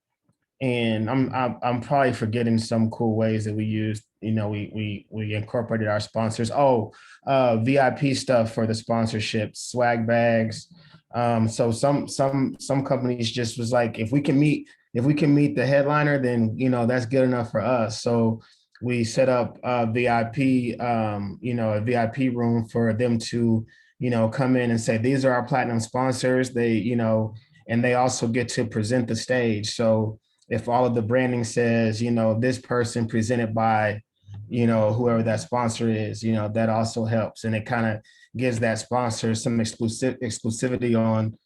And I'm probably forgetting some cool ways that we used. You know, we incorporated our sponsors. Oh, VIP stuff for the sponsorships, swag bags. So some companies just was like, if we can meet the headliner, then, you know, that's good enough for us. So we set up VIP, you know, a VIP room for them to, you know, come in and say, these are our platinum sponsors. They, you know, and they also get to present the stage. So if all of the branding says, you know, this person presented by, you know, whoever that sponsor is, you know, that also helps. And it kind of gives that sponsor some exclusivity on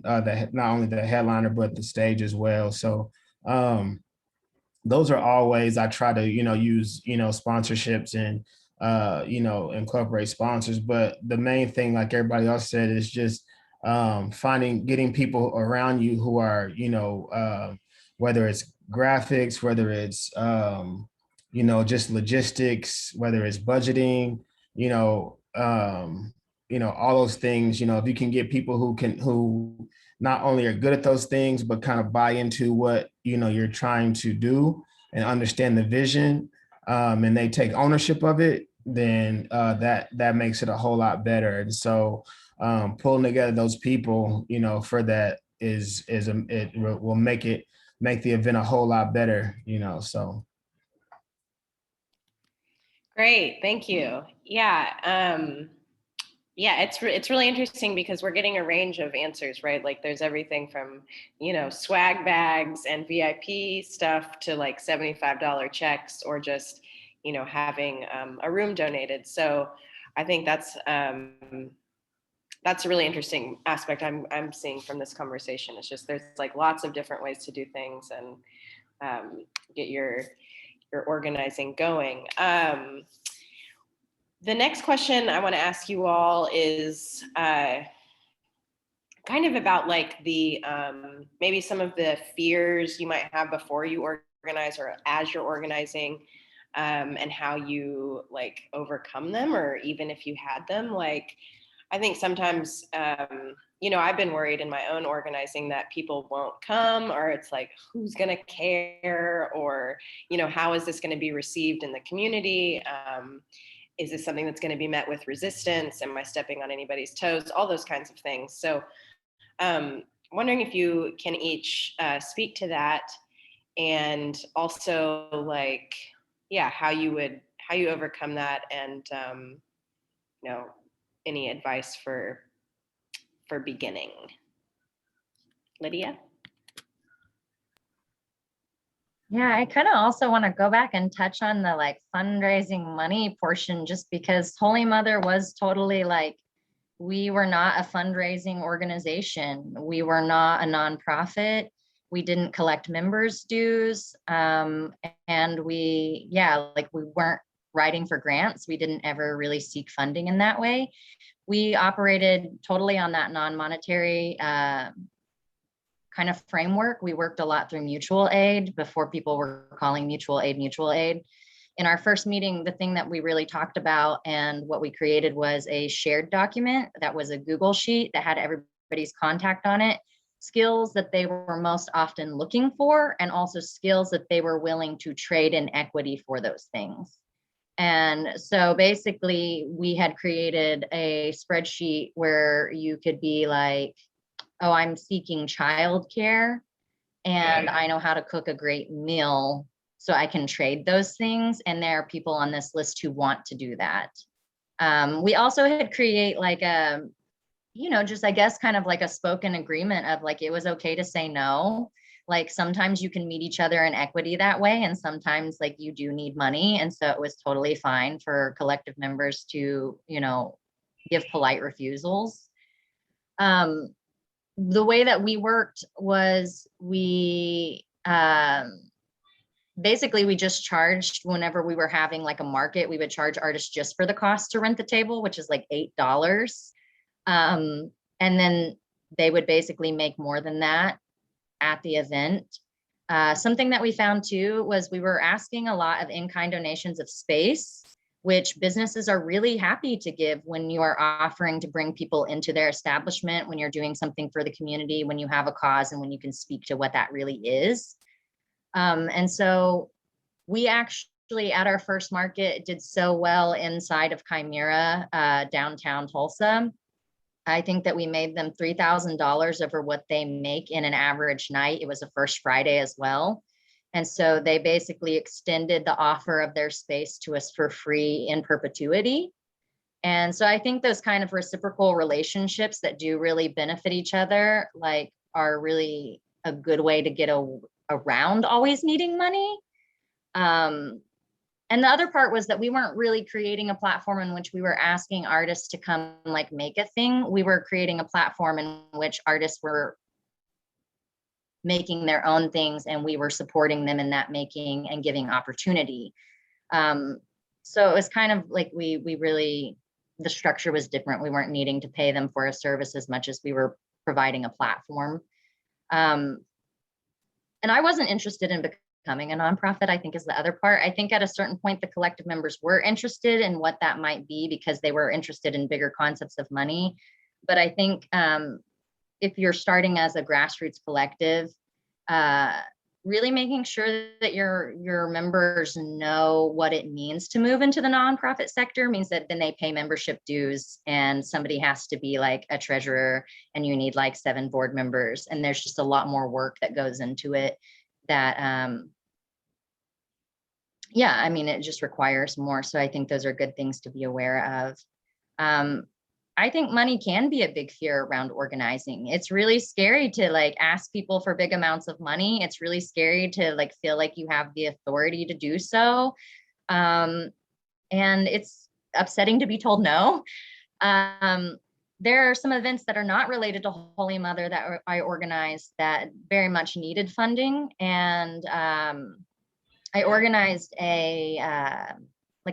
the not only the headliner, but the stage as well. So those are all ways I try to, you know, use, you know, sponsorships and, you know, incorporate sponsors. But the main thing, like everybody else said, is just getting people around you who are, you know, whether it's graphics, whether it's, you know, just logistics, whether it's budgeting, you know, all those things, you know, if you can get people who not only are good at those things, but kind of buy into what, you know, you're trying to do and understand the vision, and they take ownership of it, then that makes it a whole lot better. And so pulling together those people, you know, for that it will make the event a whole lot better, you know, so. Great, thank you. Yeah, yeah, it's really interesting because we're getting a range of answers, right? Like there's everything from, you know, swag bags and VIP stuff to like $75 checks or just, you know, having a room donated. So I think that's a really interesting aspect I'm seeing from this conversation. It's just there's like lots of different ways to do things and get your organizing going. The next question I want to ask you all is kind of about like the maybe some of the fears you might have before you organize or as you're organizing, and how you like overcome them, or even if you had them. Like, I think sometimes, you know, I've been worried in my own organizing that people won't come, or it's like, who's going to care? Or, you know, how is this going to be received in the community? Is this something that's going to be met with resistance? Am I stepping on anybody's toes? All those kinds of things. So wondering if you can each speak to that, and also like, yeah, how you overcome that, and any advice for beginning. Lydia? Yeah, I kind of also want to go back and touch on the like fundraising money portion, just because Holy Mother was totally like, we were not a fundraising organization. We were not a nonprofit. We didn't collect members' dues. And we weren't writing for grants. We didn't ever really seek funding in that way. We operated totally on that non-monetary kind of framework. We worked a lot through mutual aid before people were calling mutual aid. In our first meeting, the thing that we really talked about and what we created was a shared document that was a Google sheet that had everybody's contact on it, skills that they were most often looking for, and also skills that they were willing to trade in equity for those things. And so basically we had created a spreadsheet where you could be like, oh, I'm seeking childcare and I know how to cook a great meal, so I can trade those things. And there are people on this list who want to do that. We also had create like a, just I guess kind of like a spoken agreement of like, it was okay to say no. Like sometimes you can meet each other in equity that way. And sometimes like you do need money. And so it was totally fine for collective members to, give polite refusals. The way that we worked was we basically we just charged whenever we were having like a market, we would charge artists just for the cost to rent the table, which is like $8. And then they would basically make more than that at the event. Something that we found too was we were asking a lot of in-kind donations of space, which businesses are really happy to give when you are offering to bring people into their establishment, when you're doing something for the community, when you have a cause, and when you can speak to what that really is. And so we actually at our first market did so well inside of Chimera, downtown Tulsa. I think that we made them $3,000 over what they make in an average night. It was a first Friday as well. And so they basically extended the offer of their space to us for free in perpetuity. And so I think those kind of reciprocal relationships that do really benefit each other, like, are really a good way to get around always needing money. And the other part was that we weren't really creating a platform in which we were asking artists to come like make a thing. We were creating a platform in which artists were making their own things, and we were supporting them in that making and giving opportunity. So it was kind of like we really, the structure was different. We weren't needing to pay them for a service as much as we were providing a platform. And I wasn't interested in becoming a nonprofit, I think, is the other part. I think at a certain point, the collective members were interested in what that might be because they were interested in bigger concepts of money. But I think if you're starting as a grassroots collective, really making sure that your members know what it means to move into the nonprofit sector means that then they pay membership dues, and somebody has to be like a treasurer, and you need like 7 board members, and there's just a lot more work that goes into it that it just requires more. So I think those are good things to be aware of. I think money can be a big fear around organizing. It's really scary to like ask people for big amounts of money. It's really scary to like feel like you have the authority to do so. And it's upsetting to be told no. There are some events that are not related to Holy Mother that I organized that very much needed funding. And I organized a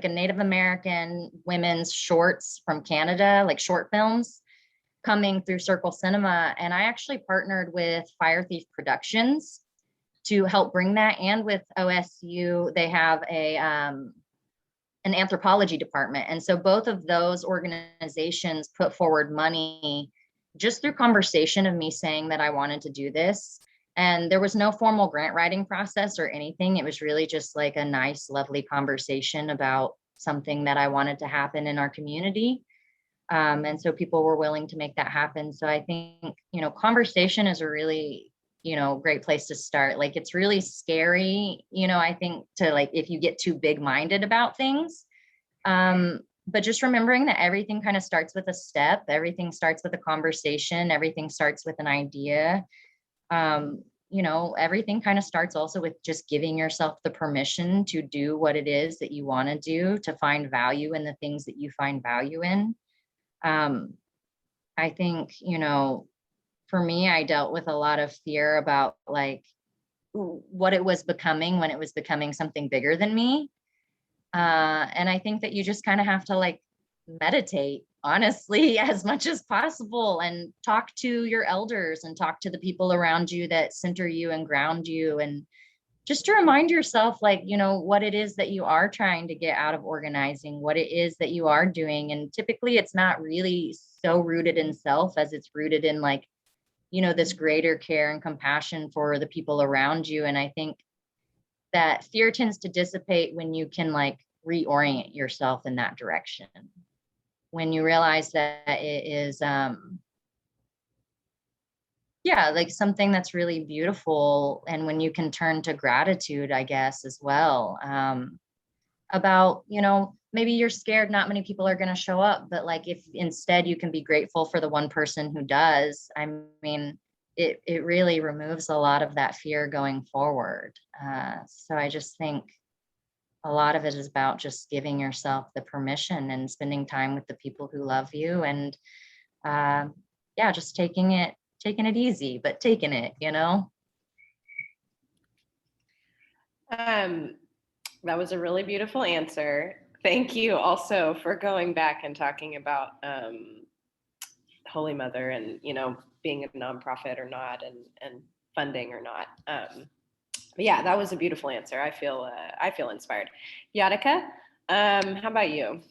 Native American women's shorts from Canada, like short films coming through Circle Cinema. And I actually partnered with Fire Thief Productions to help bring that. And with OSU, they have an anthropology department. And so both of those organizations put forward money just through conversation of me saying that I wanted to do this. And there was no formal grant writing process or anything. It was really just like a nice, lovely conversation about something that I wanted to happen in our community. And so people were willing to make that happen. So I think, conversation is a really, great place to start. Like, it's really scary, I think, to like, if you get too big minded about things. But just remembering that everything kind of starts with a step, everything starts with a conversation, everything starts with an idea. Everything kind of starts also with just giving yourself the permission to do what it is that you want to do, to find value in the things that you find value in. I think, for me, I dealt with a lot of fear about like what it was becoming when it was becoming something bigger than me. And I think that you just kind of have to like meditate, honestly, as much as possible, and talk to your elders and talk to the people around you that center you and ground you. And just to remind yourself, like, what it is that you are trying to get out of organizing, what it is that you are doing. And typically it's not really so rooted in self as it's rooted in like, this greater care and compassion for the people around you. And I think that fear tends to dissipate when you can like reorient yourself in that direction. When you realize that it is, like something that's really beautiful. And when you can turn to gratitude, I guess, as well, about, maybe you're scared not many people are going to show up, but like if instead you can be grateful for the one person who does, I mean, it really removes a lot of that fear going forward. So I just think a lot of it is about just giving yourself the permission and spending time with the people who love you, and just taking it easy, but taking it, That was a really beautiful answer. Thank you also for going back and talking about Holy Mother and, being a nonprofit or not, and funding or not. But yeah, that was a beautiful answer. I feel inspired. Yatika, how about you?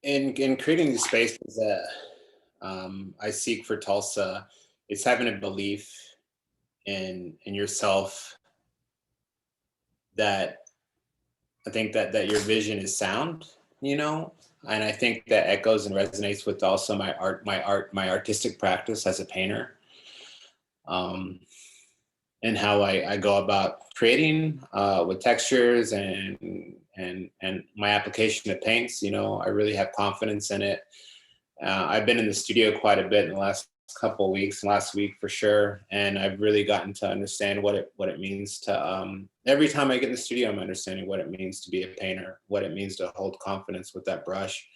In creating these spaces that I seek for Tulsa, it's having a belief in yourself that I think that your vision is sound, and I think that echoes and resonates with also my artistic practice as a painter, and how I go about creating with textures and my application of paints. I really have confidence in it. I've been in the studio quite a bit in the last couple of weeks, last week for sure, and I've really gotten to understand what it means to every time I get in the studio, I'm understanding what it means to be a painter, what it means to hold confidence with that brush.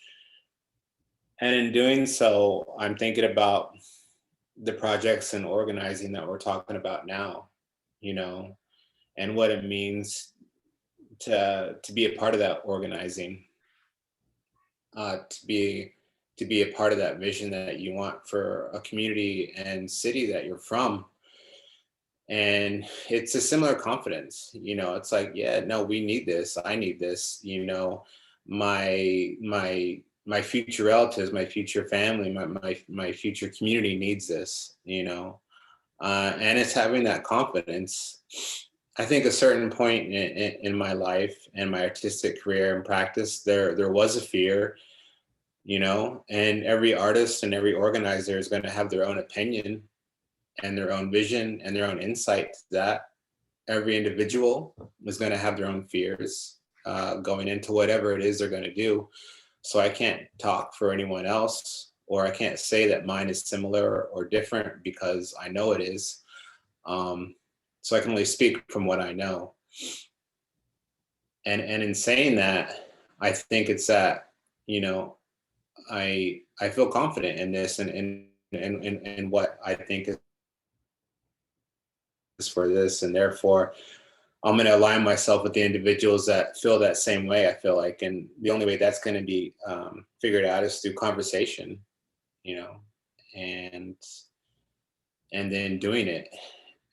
And in doing so, I'm thinking about the projects and organizing that we're talking about now, and what it means to be a part of that organizing, to be a part of that vision that you want for a community and city that you're from. And it's a similar confidence, it's like, yeah, no, we need this. I need this, my future relatives, my future family, my future community needs this, and it's having that confidence. I think a certain point in my life and my artistic career and practice, there was a fear, and every artist and every organizer is going to have their own opinion and their own vision and their own insight to that. Every individual is going to have their own fears going into whatever it is they're going to do. So I can't talk for anyone else, or I can't say that mine is similar or different because I know it is. So I can only speak from what I know. And in saying that, I think it's that, I feel confident in this and what I think is for this, and therefore I'm going to align myself with the individuals that feel that same way, I feel like. And the only way that's going to be figured out is through conversation, and then doing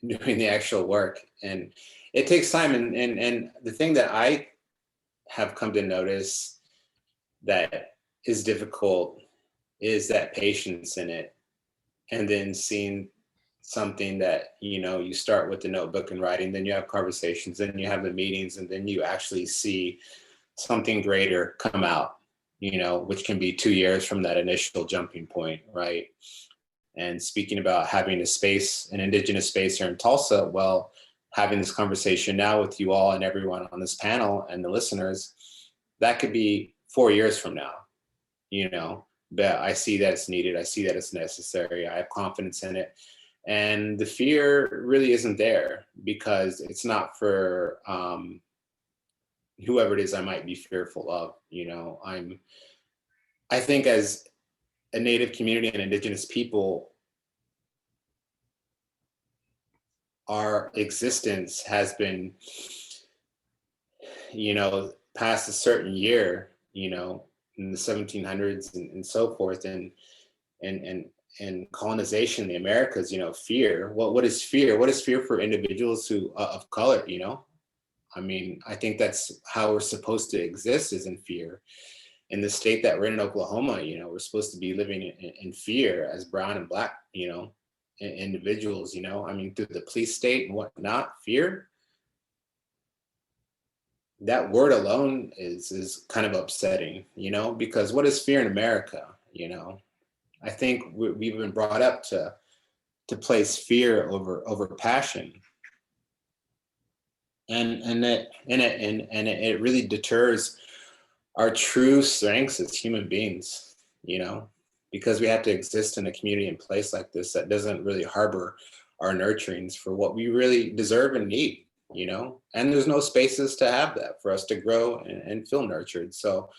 the actual work. And it takes time. And the thing that I have come to notice that is difficult is that patience in it, and then seeing something that, you start with the notebook and writing, then you have conversations, then you have the meetings, and then you actually see something greater come out, which can be 2 years from that initial jumping point, right? And speaking about having a space, an Indigenous space here in Tulsa, well, having this conversation now with you all and everyone on this panel and the listeners, that could be 4 years from now, but I see that it's needed. I see that it's necessary. I have confidence in it. And the fear really isn't there because it's not for whoever it is I might be fearful of. I think as a Native community and Indigenous people, our existence has been, past a certain year, in the 1700s and so forth, and colonization in the Americas, fear. What is fear? What is fear for individuals who of color? I mean, I think that's how we're supposed to exist, is in fear. In the state that we're in Oklahoma, we're supposed to be living in fear as brown and black, individuals. I mean, through the police state and whatnot, fear. That word alone is kind of upsetting, because what is fear in America? I think we've been brought up to place fear over passion, and it really deters our true strengths as human beings, because we have to exist in a community and place like this that doesn't really harbor our nurturings for what we really deserve and need, and there's no spaces to have that for us to grow and feel nurtured. So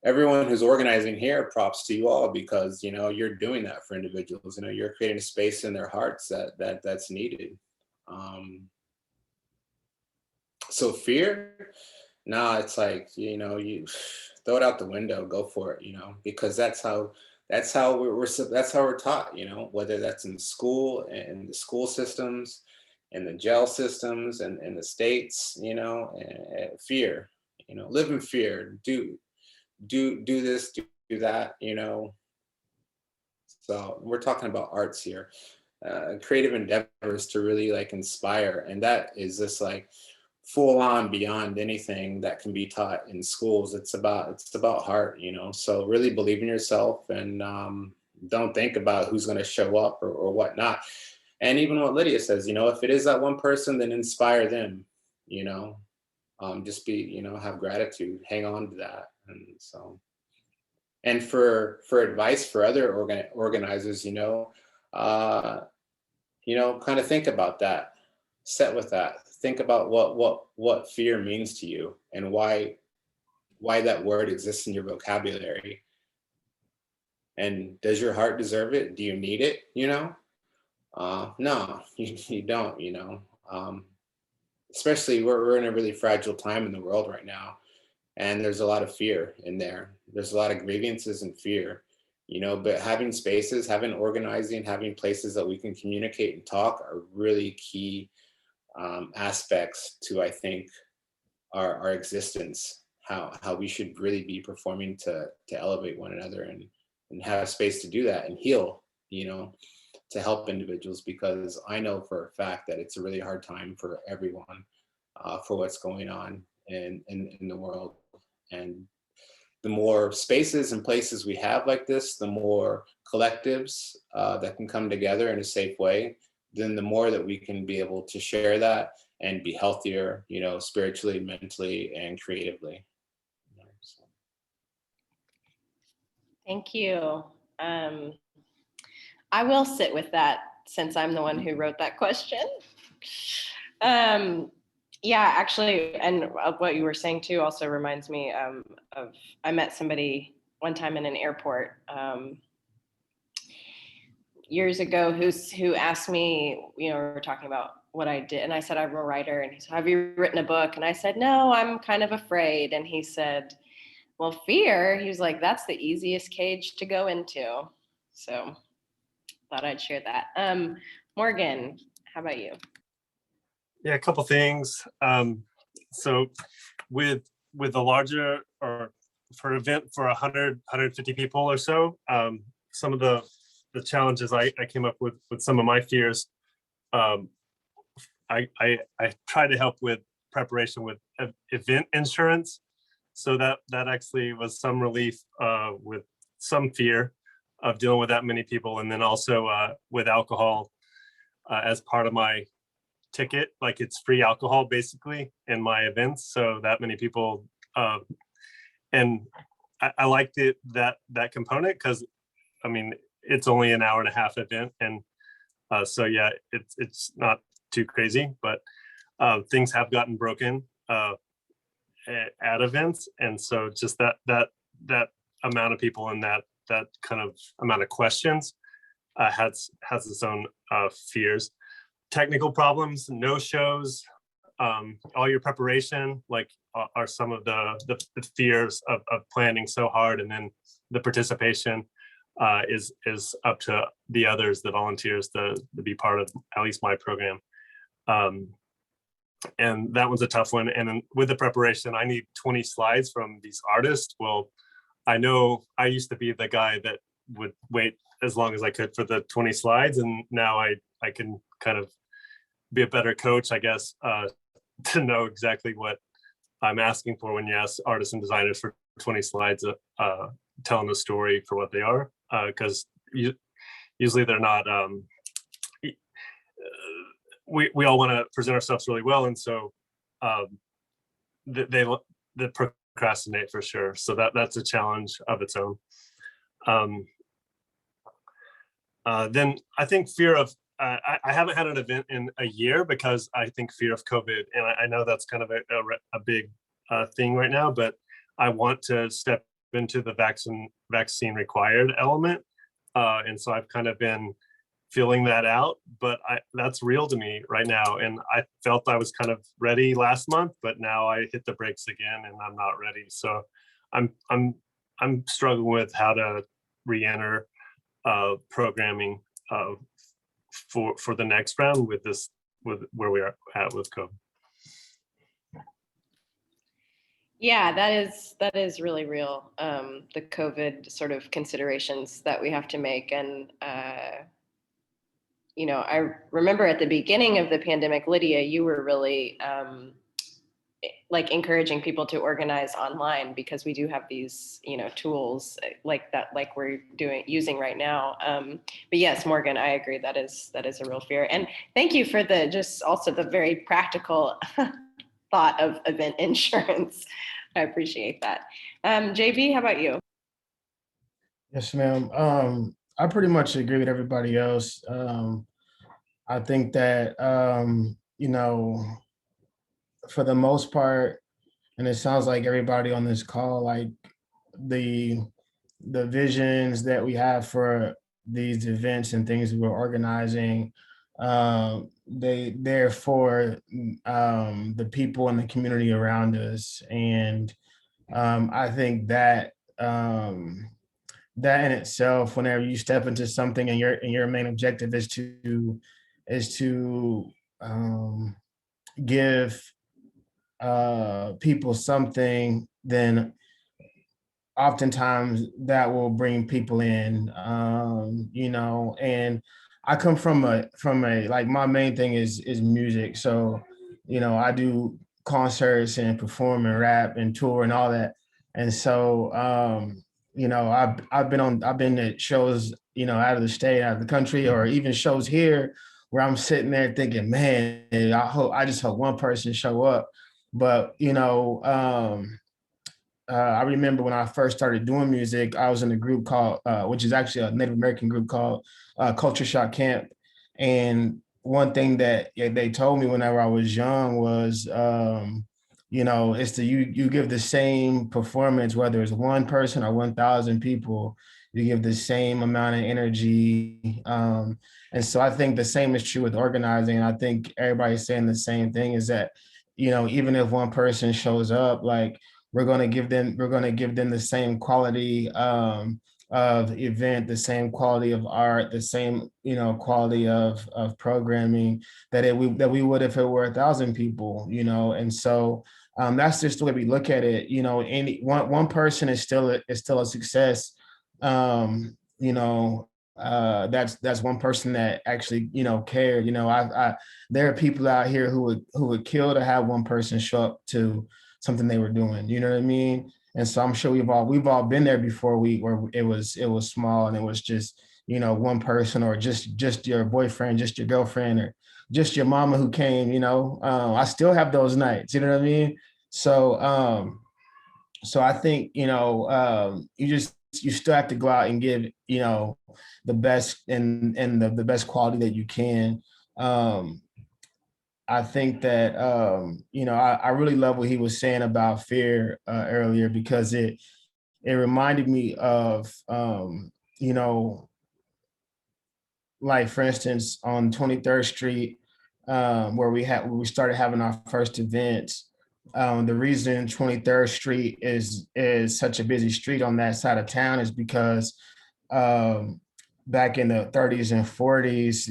everyone who's organizing here, props to you all, because you're doing that for individuals. You're creating a space in their hearts that's needed. So fear, no, it's like you throw it out the window, go for it, because that's how we're taught, whether that's in school and the school systems and the jail systems and the states, and fear, live in fear, do this, do that, So we're talking about arts here, creative endeavors to really inspire. And that is just full on beyond anything that can be taught in schools. It's about heart, so really believe in yourself and don't think about who's going to show up or whatnot. And even what Lydia says, if it is that one person, then inspire them, just be, have gratitude, hang on to that. And so, and for advice for other organizers, kind of think about that, sit with that, think about what fear means to you and why that word exists in your vocabulary. And does your heart deserve it? Do you need it? No, you don't, especially we're in a really fragile time in the world right now. And there's a lot of fear in there. There's a lot of grievances and fear, but having spaces, having organizing, having places that we can communicate and talk are really key aspects to, I think, our existence, how we should really be performing to elevate one another and have a space to do that and heal, to help individuals, because I know for a fact that it's a really hard time for everyone for what's going on in the world. And the more spaces and places we have like this, the more collectives that can come together in a safe way, then the more that we can be able to share that and be healthier, spiritually, mentally, and creatively. So. Thank you. I will sit with that since I'm the one who wrote that question. Yeah, actually, and what you were saying too also reminds me of I met somebody one time in an airport years ago who asked me, we were talking about what I did, and I said I'm a writer, and he said, have you written a book? And I said, no, I'm kind of afraid. And he said, well, fear, he was like, that's the easiest cage to go into. So thought I'd share that. Morgan, how about you? Yeah, a couple things. So with a larger, or for an event for 100, 150 people or so, some of the challenges I came up with some of my fears. I try to help with preparation with event insurance. So that actually was some relief with some fear of dealing with that many people. And then also with alcohol as part of my ticket, like it's free alcohol basically in my events. So that many people, and I liked it, that component, because I mean, it's only an hour and a half event. And so yeah, it's not too crazy, but things have gotten broken at events. And so just that amount of people and that kind of amount of questions has its own fears. Technical problems, no shows, all your preparation, like are some of the fears of planning so hard, and then the participation is up to the others, the volunteers, to be part of at least my program. And that one's a tough one. And then with the preparation, I need 20 slides from these artists. Well, I know I used to be the guy that would wait as long as I could for the 20 slides. And now I can kind of be a better coach, I guess, to know exactly what I'm asking for when you ask artists and designers for 20 slides, telling the story for what they are, because usually they're not, we all want to present ourselves really well, and so they procrastinate for sure. So that's a challenge of its own. Then I think fear of I haven't had an event in a year because I think fear of COVID, and I know that's kind of a big thing right now, but I want to step into the vaccine required element, and so I've kind of been feeling that out, but that's real to me right now. And I felt I was kind of ready last month, but now I hit the brakes again and I'm not ready. So I'm struggling with how to re-enter programming for the next round with where we are at with COVID. Yeah, that is really real. The COVID sort of considerations that we have to make. And I remember at the beginning of the pandemic, Lydia, you were really like encouraging people to organize online, because we do have these, tools like that, like we're using right now. But yes, Morgan, I agree. That is a real fear. And thank you for also the very practical thought of event insurance. I appreciate that. Jabee, how about you? Yes, ma'am. I pretty much agree with everybody else. I think that, for the most part, and it sounds like everybody on this call, like the visions that we have for these events and things we're organizing, they're for the people in the community around us. And I think that that in itself, whenever you step into something and your main objective is to give people something, then oftentimes that will bring people in, and I come from a like, my main thing is music. So, I do concerts and perform and rap and tour and all that. And so, I've been at shows, out of the state, out of the country, or even shows here where I'm sitting there thinking, man, I just hope one person show up. But, I remember when I first started doing music, I was in a group called, which is actually a Native American group called Culture Shock Camp. And one thing that they told me whenever I was young was, it's you give the same performance, whether it's one person or 1,000 people, you give the same amount of energy. And so I think the same is true with organizing. And I think everybody's saying the same thing, is that, even if one person shows up, like, we're going to give them the same quality of event, the same quality of art, the same, quality of programming that we would if it were 1,000 people, and so that's just the way we look at it. Any one person is still a success, that's one person that actually, cared. There are people out here who would kill to have one person show up to something they were doing. You know what I mean? And so I'm sure we've all been there before, where it was small and it was just, one person, or just your boyfriend, just your girlfriend, or just your mama who came. I still have those nights. You know what I mean? So I think, you still have to go out and give, the best and the best quality that you can. I think that, I really love what he was saying about fear earlier, because it reminded me of, like, for instance, on 23rd Street, where we started having our first events. The reason 23rd Street is such a busy street on that side of town is because, back in the 30s and 40s,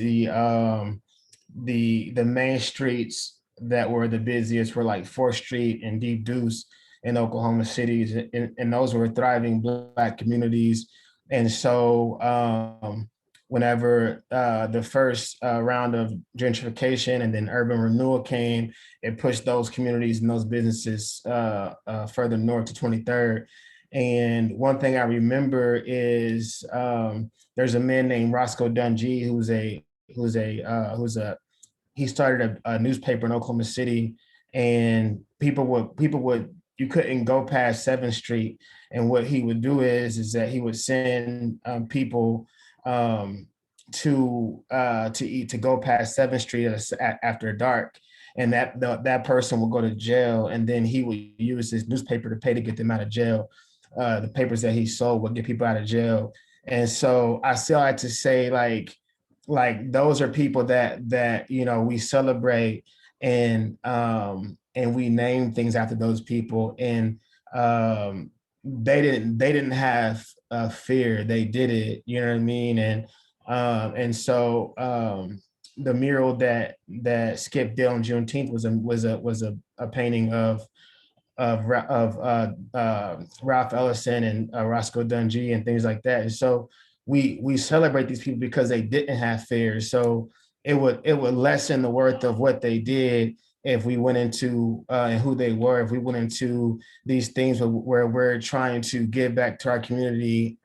the main streets that were the busiest were like 4th Street and Deep Deuce in Oklahoma City, and those were thriving Black communities. And so, whenever the first round of gentrification and then urban renewal came, it pushed those communities and those businesses further north to 23rd. And one thing I remember is, there's a man named Roscoe Dungy he started a newspaper in Oklahoma City, and people would you couldn't go past 7th Street. And what he would do is that he would send people to go past 7th Street after dark, and that person will go to jail, and then he would use his newspaper to pay to get them out of jail. The papers that he sold would get people out of jail. And so I still like to say, like those are people that we celebrate, and we name things after those people. And they didn't have fear, they did it. You know what I mean? And so the mural that Skip did on Juneteenth was a painting of Ralph Ellison and Roscoe Dungy and things like that. And so we celebrate these people because they didn't have fear. So it would lessen the worth of what they did if we went into and who they were, if we went into these things where we're trying to give back to our community,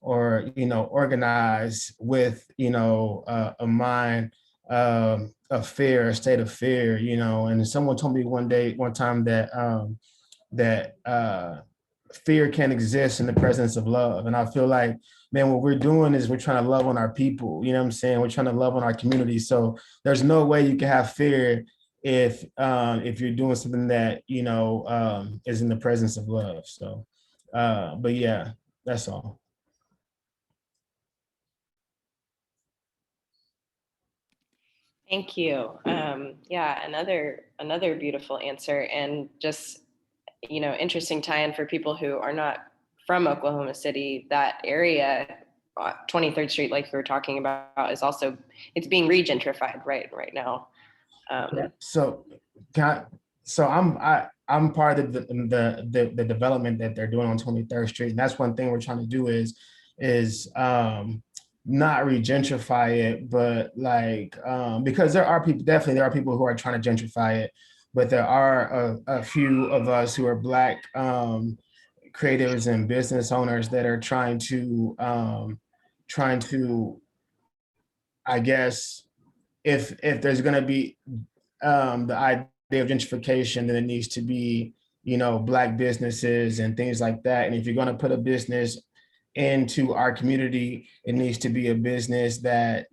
or organize with a mind of fear, a state of fear. And someone told me one time that fear can exist in the presence of love. And I feel like, man, what we're doing is we're trying to love on our people. You know what I'm saying? We're trying to love on our community. So there's no way you can have fear if you're doing something that is in the presence of love. So but yeah, that's all. Thank you. Yeah, another beautiful answer, and just interesting tie-in for people who are not from Oklahoma City. That area, 23rd Street, like you were talking about, is also, it's being regentrified right now. So I'm part of the development that they're doing on 23rd Street, and that's one thing we're trying to do is not regentrify it, but because there are people who are trying to gentrify it, but there are a few of us who are Black creatives and business owners that are trying to I guess, if there's going to be the idea of gentrification, then it needs to be Black businesses and things like that. And if you're going to put a business into our community, it needs to be a business that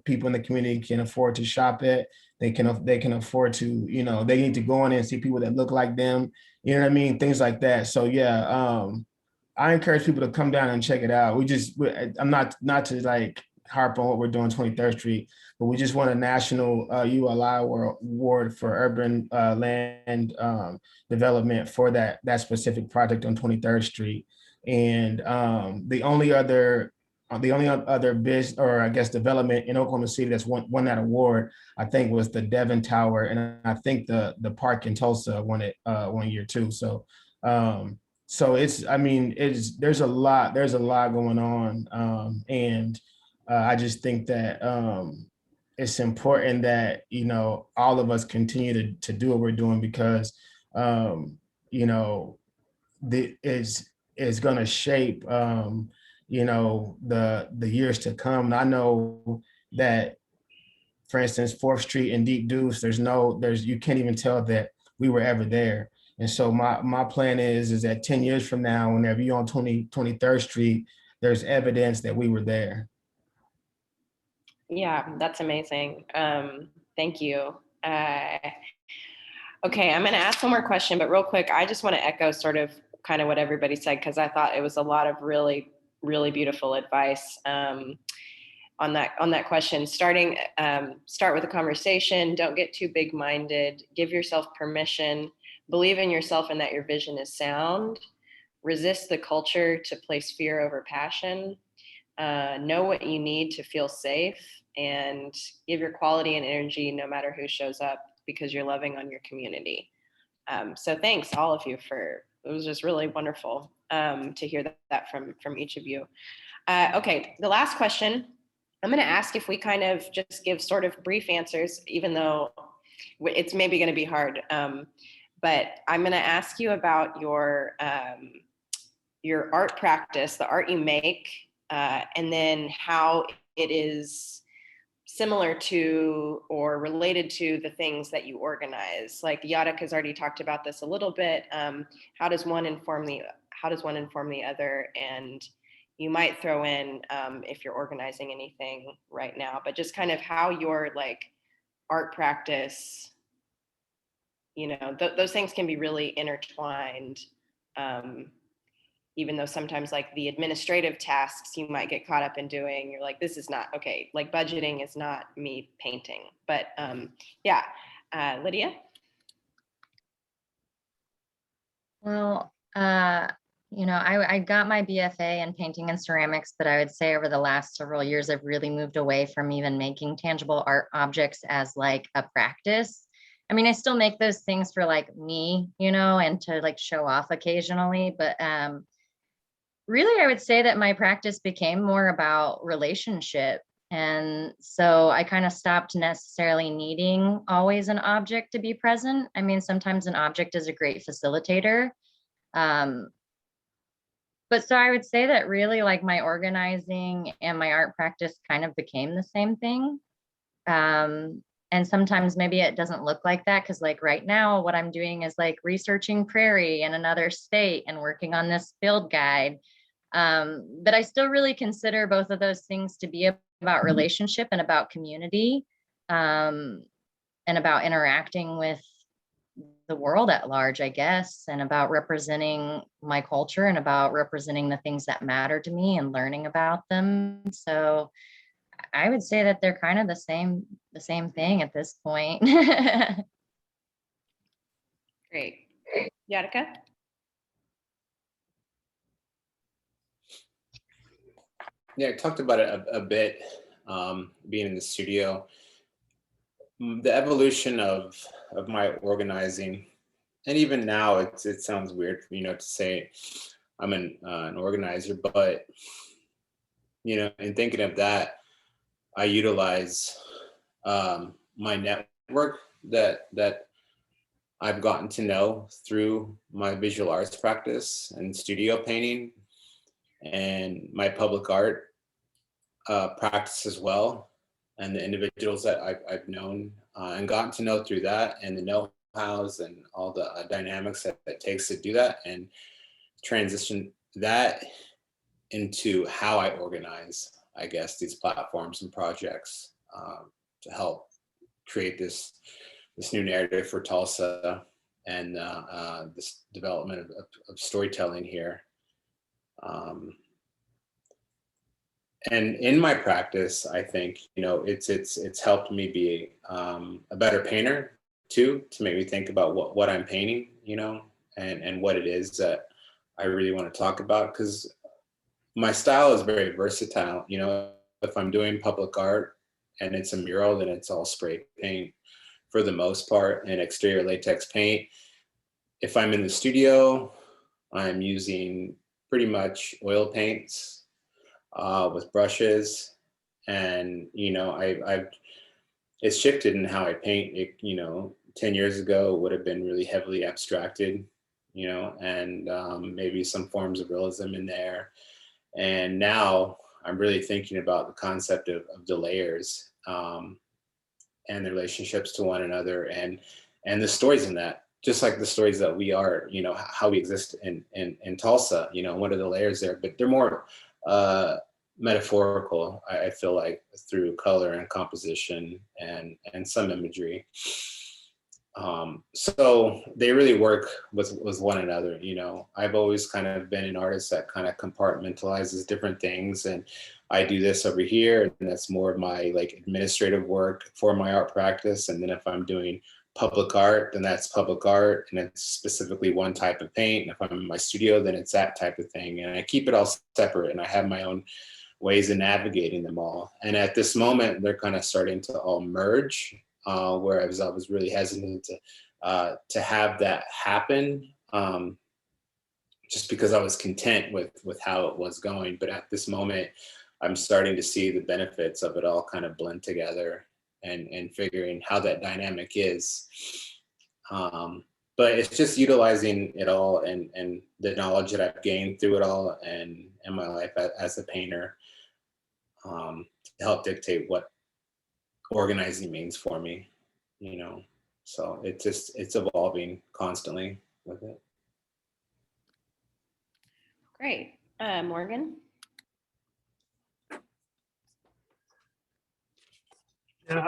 people in the community can afford to shop at. They can afford to, they need to go in and see people that look like them. You know what I mean? Things like that. So yeah, I encourage people to come down and check it out. I'm not to harp on what we're doing 23rd Street, but we just won a national ULI award for urban land development for that specific project on 23rd Street. And the only other business, or I guess development in Oklahoma City that's won that award, I think, was the Devon Tower, and I think the park in Tulsa won it 1 year too. So So there's a lot going on. And I just think that it's important that, all of us continue to do what we're doing, because, you know, is going to shape, the years to come. And I know that, for instance, 4th Street and Deep Deuce, you can't even tell that we were ever there. And so my plan is that 10 years from now, whenever you're on 23rd Street, there's evidence that we were there. Yeah, that's amazing. Thank you. Okay, I'm going to ask one more question, but real quick, I just want to echo sort of kind of what everybody said, because I thought it was a lot of really, really beautiful advice on that question. Start with a conversation. Don't get too big-minded. Give yourself permission. Believe in yourself and that your vision is sound. Resist the culture to place fear over passion. Know what you need to feel safe, and give your quality and energy no matter who shows up, because you're loving on your community. So thanks all of you it was just really wonderful to hear that from each of you. Okay, the last question, I'm going to ask if we kind of just give sort of brief answers, even though it's maybe going to be hard. But I'm going to ask you about your art practice, the art you make, and then how it is similar to or related to the things that you organize. Like Yatika has already talked about this a little bit. How does one inform the other? And you might throw in if you're organizing anything right now, but just kind of how your like art practice, those things can be really intertwined. Even though sometimes like the administrative tasks you might get caught up in doing, you're like, this is not okay. Like budgeting is not me painting, but yeah. Lydia? Well, I got my BFA in painting and ceramics, but I would say over the last several years, I've really moved away from even making tangible art objects as like a practice. I mean, I still make those things for like me, and to like show off occasionally, but really, I would say that my practice became more about relationship. And so I kind of stopped necessarily needing always an object to be present. I mean, sometimes an object is a great facilitator. But so I would say that really like my organizing and my art practice kind of became the same thing. And sometimes maybe it doesn't look like that, because like right now, what I'm doing is like researching prairie in another state and working on this field guide. But I still really consider both of those things to be about relationship and about community, and about interacting with the world at large, I guess, and about representing my culture and about representing the things that matter to me and learning about them. So I would say that they're kind of the same thing at this point. Great. Yatika? Yeah, I talked about it a bit, being in the studio. The evolution of my organizing, and even now it sounds weird, to say I'm an organizer, but in thinking of that, I utilize my network that I've gotten to know through my visual arts practice and studio painting, and my public art practice as well, and the individuals that I've known and gotten to know through that, and the know-hows and all the dynamics that it takes to do that, and transition that into how I organize, I guess, these platforms and projects to help create this new narrative for Tulsa, and this development of storytelling here. And in my practice, I think, it's helped me be a better painter too, to make me think about what I'm painting, and what it is that I really want to talk about. Because my style is very versatile. If I'm doing public art and it's a mural, then it's all spray paint for the most part, and exterior latex paint. If I'm in the studio, I'm using pretty much oil paints with brushes, and it's shifted in how I paint. 10 years ago would have been really heavily abstracted, and maybe some forms of realism in there. And now I'm really thinking about the concept of the layers, and the relationships to one another, and the stories in that, just like the stories that we are, how we exist in Tulsa, what are the layers there, but they're more metaphorical, I feel like, through color and composition and some imagery. So they really work with one another. I've always kind of been an artist that kind of compartmentalizes different things, and I do this over here, and that's more of my like administrative work for my art practice. And then if I'm doing public art, then that's public art, and it's specifically one type of paint. And if I'm in my studio, then it's that type of thing. And I keep it all separate, and I have my own ways of navigating them all. And at this moment, they're kind of starting to all merge. Whereas I was really hesitant to have that happen, just because I was content with how it was going. But at this moment, I'm starting to see the benefits of it all kind of blend together, and figuring how that dynamic is. But it's just utilizing it all, and the knowledge that I've gained through it all, and in my life as a painter, to help dictate what organizing means for me, so it's evolving constantly with it. Great. Morgan? Yeah.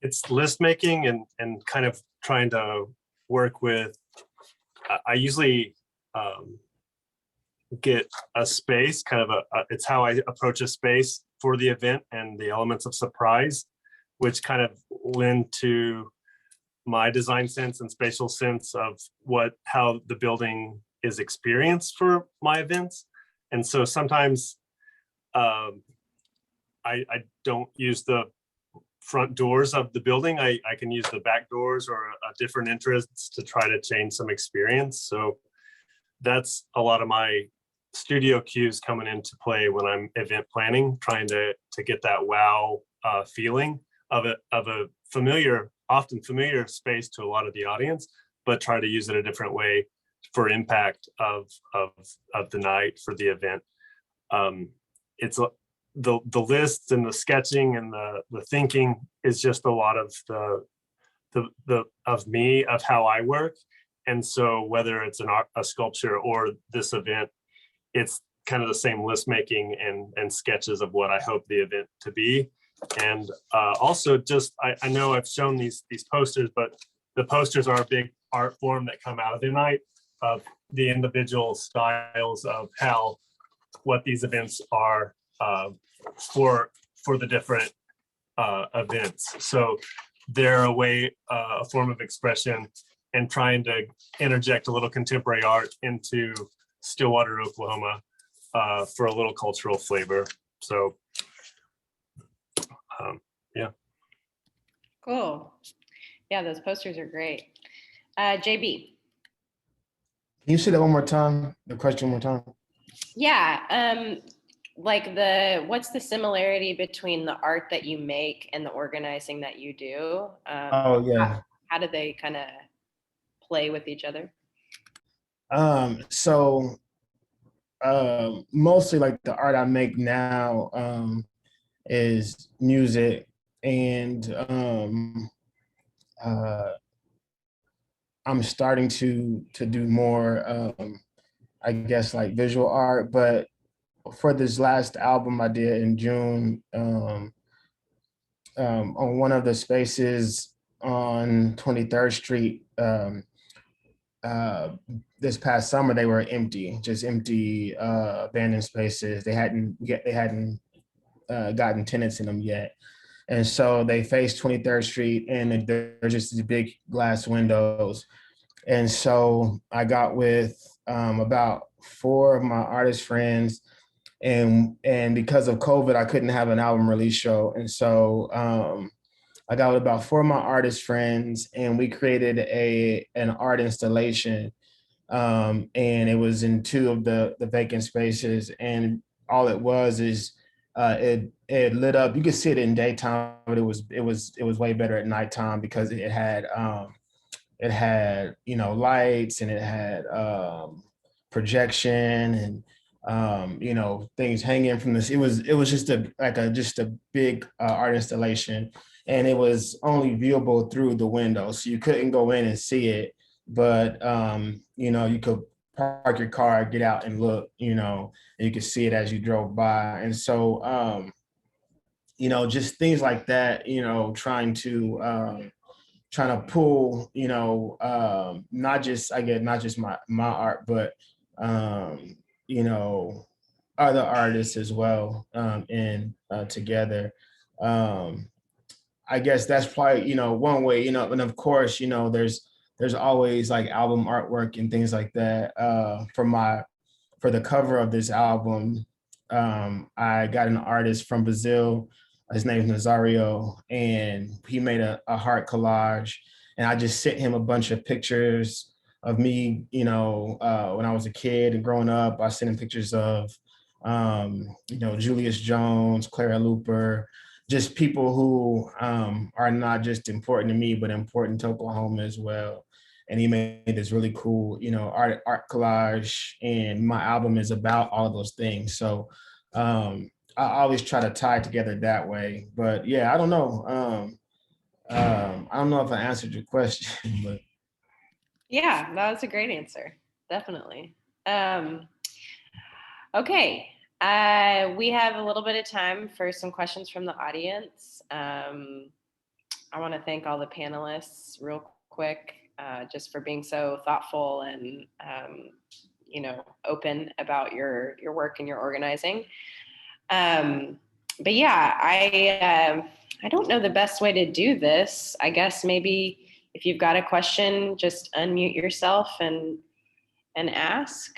It's list making and kind of trying to work with, I usually get a space, kind of it's how I approach a space for the event, and the elements of surprise, which kind of lend to my design sense and spatial sense of how the building is experienced for my events. And so sometimes I don't use the front doors of the building. I can use the back doors or a different entrance to try to change some experience. So that's a lot of my studio cues coming into play when I'm event planning, trying to get that wow feeling of a familiar, often familiar space to a lot of the audience, but try to use it a different way for impact of the night for the event. It's the lists and the sketching and the thinking is just a lot of of me, of how I work. And so whether it's a sculpture or this event, it's kind of the same list making and sketches of what I hope the event to be. And also just, I know I've shown these posters, but the posters are a big art form that come out of the night, of the individual styles of what these events are for the different events. So they're a form of expression, and trying to interject a little contemporary art into Stillwater, Oklahoma, for a little cultural flavor. So yeah. Cool. Yeah, those posters are great. Jabee. Can you say that one more time? The question one more time? Yeah. Like what's the similarity between the art that you make and the organizing that you do? Oh yeah. How do they kind of play with each other? So mostly like the art I make now is music, and I'm starting to do more I guess like visual art. But for this last album I did in June, on one of the spaces on 23rd Street, this past summer, they were just empty abandoned spaces. They hadn't gotten tenants in them yet. And so they faced 23rd Street, and there's just these big glass windows. And so I got with about 4 of my artist friends, and because of COVID, I couldn't have an album release show. And so I got with about 4 of my artist friends, and we created an art installation. And it was in 2 of the vacant spaces. And all it was is it lit up. You could see it in daytime, but it was way better at nighttime because it had, you know, lights, and it had projection, and you know, things hanging from this. It was just a big art installation, and it was only viewable through the window, so you couldn't go in and see it, but you know, you could park your car, get out and look, you know, and you could see it as you drove by. And so you know, just things like that, you know, trying to pull, you know, not just, I get not just my art, but you know, other artists as well, in together. Um, I guess that's probably, you know, one way, you know, and of course, you know, there's always like album artwork and things like that. For the cover of this album, I got an artist from Brazil. His name is Nazario, and he made a heart collage. And I just sent him a bunch of pictures of me, you know, when I was a kid and growing up. I sent him pictures of, you know, Julius Jones, Clara Luper, just people who are not just important to me, but important to Oklahoma as well. And he made this really cool, you know, art collage. And my album is about all of those things. So I always try to tie it together that way. But yeah, I don't know. I don't know if I answered your question, but Yeah, that was a great answer. Definitely. Okay. We have a little bit of time for some questions from the audience. I want to thank all the panelists real quick, just for being so thoughtful and, you know, open about your work and your organizing. But yeah, I don't know the best way to do this. I guess maybe if you've got a question, just unmute yourself and ask.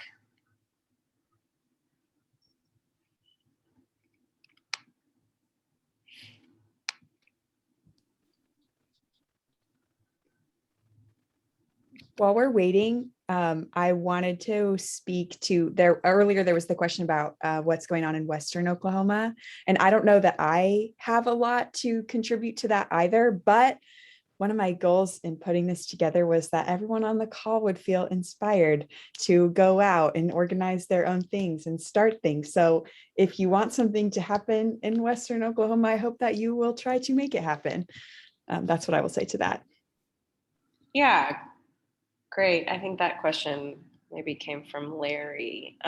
While we're waiting, I wanted to speak to there earlier. There was the question about what's going on in Western Oklahoma. And I don't know that I have a lot to contribute to that either, but one of my goals in putting this together was that everyone on the call would feel inspired to go out and organize their own things and start things. So if you want something to happen in Western Oklahoma, I hope that you will try to make it happen. That's what I will say to that. Yeah, great. I think that question maybe came from Larry.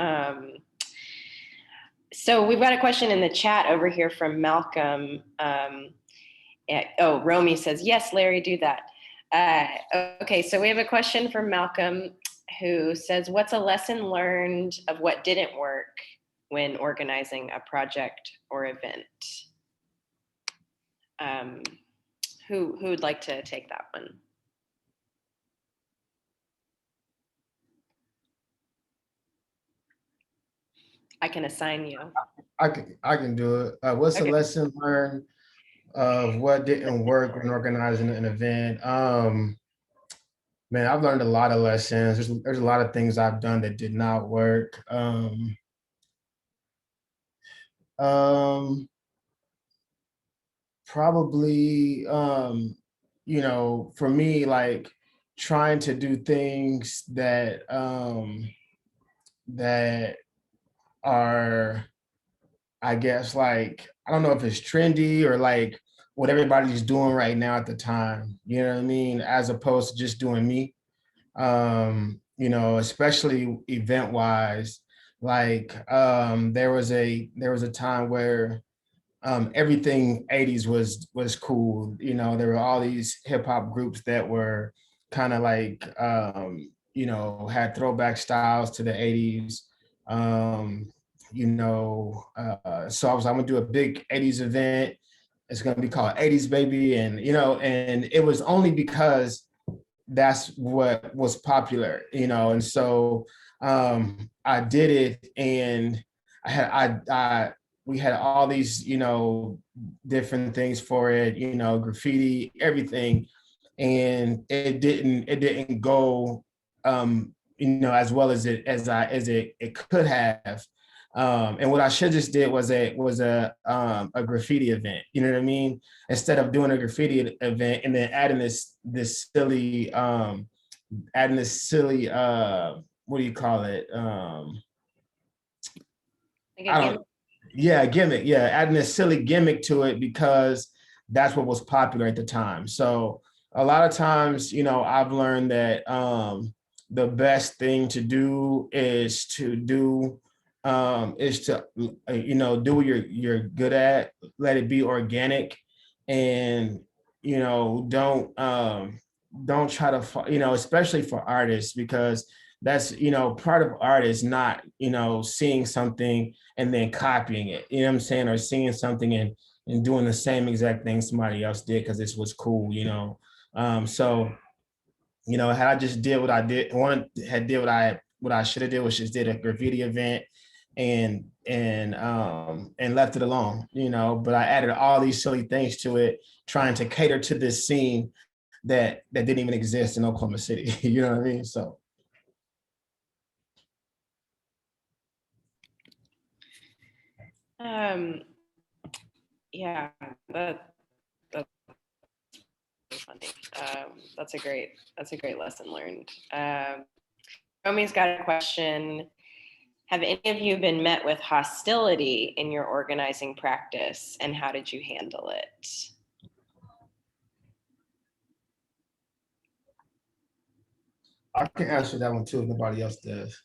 So we've got a question in the chat over here from Malcolm. Romy says, yes, Larry, do that. Okay, so we have a question from Malcolm who says, what's a lesson learned of what didn't work when organizing a project or event? Who would like to take that one? I can assign you. I can do it. What's Okay. a lesson learned of what didn't work when organizing an event? Man, I've learned a lot of lessons. There's a lot of things I've done that did not work. Probably, you know, for me, like trying to do things that that are, I guess, like, I don't know if it's trendy or like what everybody's doing right now at the time, you know what I mean? As opposed to just doing me, you know, especially event wise. Like there was a time where everything 80s was cool. You know, there were all these hip hop groups that were kind of like you know, had throwback styles to the 80s. You know, so I'm gonna do a big 80s event. It's gonna be called 80s Baby, and you know, and it was only because that's what was popular, you know, and so I did it, and I we had all these, different things for it, graffiti, everything. And it didn't go, as well as it could have. And what I should just did was a graffiti event. You know what I mean? Instead of doing a graffiti event and then adding this silly, what do you call it? Gimmick. Yeah, adding this silly gimmick to it because that's what was popular at the time. So a lot of times, I've learned that the best thing to do is to do do what you're good at, let it be organic, and don't try to especially for artists, because that's part of art is not seeing something and then copying it, you know what I'm saying, or seeing something and doing the same exact thing somebody else did because this was cool, so had I just did what I did, did what I should have did, which is did a graffiti event and left it alone, but I added all these silly things to it, trying to cater to this scene that didn't even exist in Oklahoma City. You know what I mean? So yeah, that's funny. That's a great lesson learned. Romi's got a question. Have any of you been met with hostility in your organizing practice, and how did you handle it? I can answer that one too if nobody else does.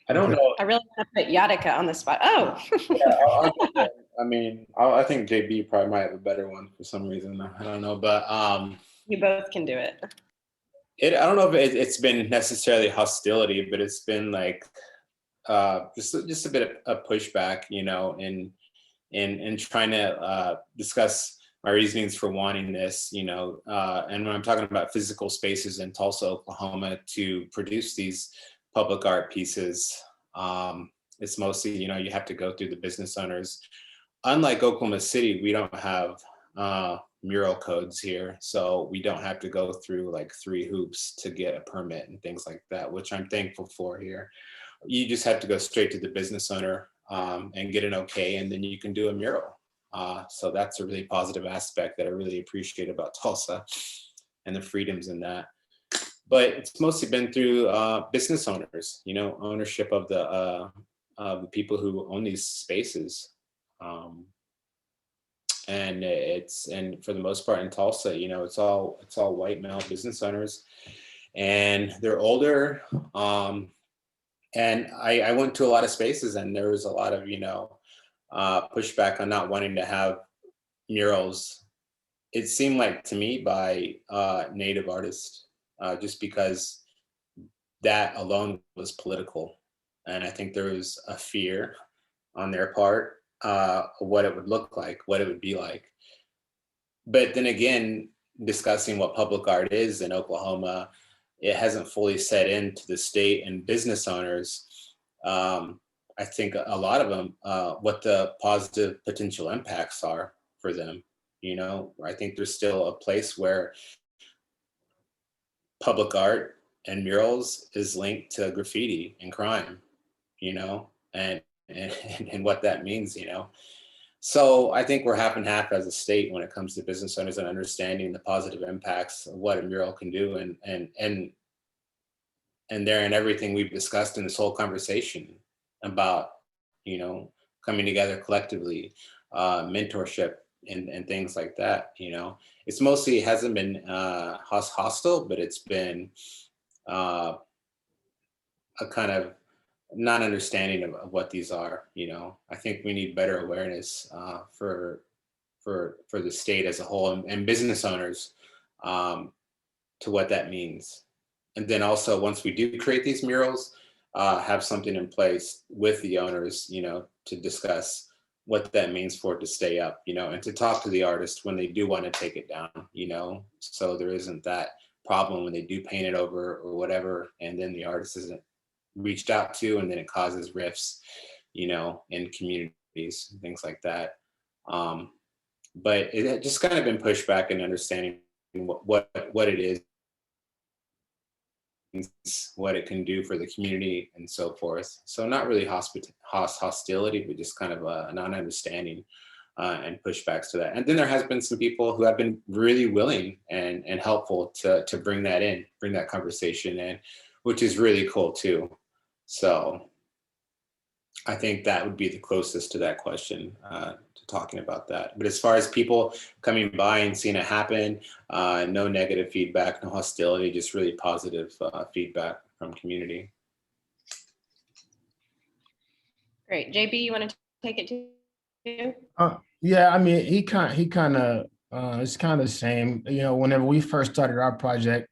I don't know. I really want to put Yatika on the spot. Oh. Yeah, I think Jabee probably might have a better one for some reason. I don't know, but you both can do it. I don't know if it's been necessarily hostility, but it's been like just a bit of pushback, in trying to discuss my reasonings for wanting this, and when I'm talking about physical spaces in Tulsa, Oklahoma, to produce these public art pieces, it's mostly, you have to go through the business owners. Unlike Oklahoma City, we don't have mural codes here, so we don't have to go through like 3 hoops to get a permit and things like that, which I'm thankful for here. You just have to go straight to the business owner and get an okay, and then you can do a mural. So that's a really positive aspect that I really appreciate about Tulsa and the freedoms in that. But it's mostly been through business owners, ownership of the people who own these spaces. And for the most part in Tulsa, it's all white male business owners, and they're older. And I went to a lot of spaces, and there was a lot of pushback on not wanting to have murals. It seemed like to me by Native artists, just because that alone was political, and I think there was a fear on their part. What it would look like, what it would be like. But then again, discussing what public art is in Oklahoma, it hasn't fully set into the state and business owners. I think a lot of them, what the positive potential impacts are for them. I think there's still a place where public art and murals is linked to graffiti and crime, and what that means, So I think we're half and half as a state when it comes to business owners and understanding the positive impacts of what a mural can do, and there and everything we've discussed in this whole conversation about, coming together collectively, mentorship and things like that. It's mostly, it hasn't been hostile, but it's been a kind of non-understanding of what these are. I think we need better awareness for the state as a whole and business owners to what that means. And then also, once we do create these murals, have something in place with the owners, to discuss what that means for it to stay up, and to talk to the artist when they do want to take it down, so there isn't that problem when they do paint it over or whatever, and then the artist isn't reached out to, and then it causes rifts, you know, in communities and things like that. But it had just kind of been pushed back in understanding what it is, what it can do for the community and so forth. So not really hostility, but just kind of a non-understanding and pushbacks to that. And then there has been some people who have been really willing and helpful to bring that conversation in, which is really cool too. So I think that would be the closest to that question, to talking about that. But as far as people coming by and seeing it happen, no negative feedback, no hostility, just really positive feedback from community. Great. Jabee, you want to take it too? Yeah, I mean, he kind of, it's kind of the same. You know, whenever we first started our project,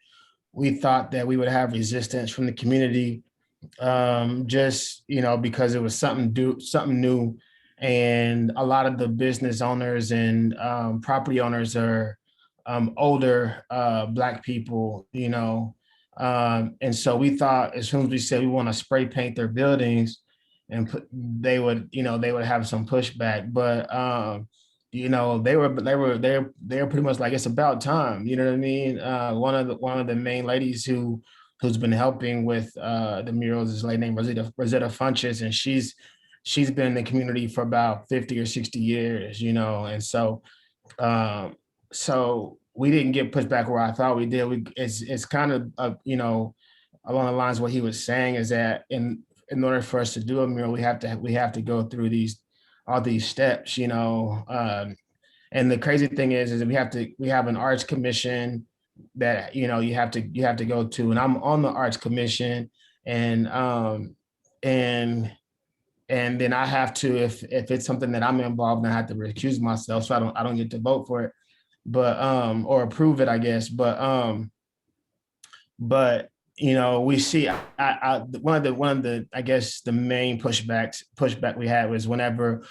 we thought that we would have resistance from the community, just, you know, because it was something new, and a lot of the business owners and property owners are older Black people, you know, and so we thought as soon as we said we want to spray paint their buildings, and they would have some pushback, but you know, they were pretty much like, it's about time, you know what I mean? One of the main ladies who's been helping with the murals is a lady named Rosetta Funches, and she's been in the community for about 50 or 60 years, you know, and so so we didn't get pushback where I thought we did. It's kind of you know, along the lines of what he was saying, is that in order for us to do a mural, we have to go through all these steps, you know. And the crazy thing is we have an arts commission that, you know, you have to go to, and I'm on the arts commission, and and then I have to, if it's something that I'm involved in, I have to recuse myself, so I don't get to vote for it, but or approve it, I guess. But you know, we see one of the I guess the main pushback we had was whenever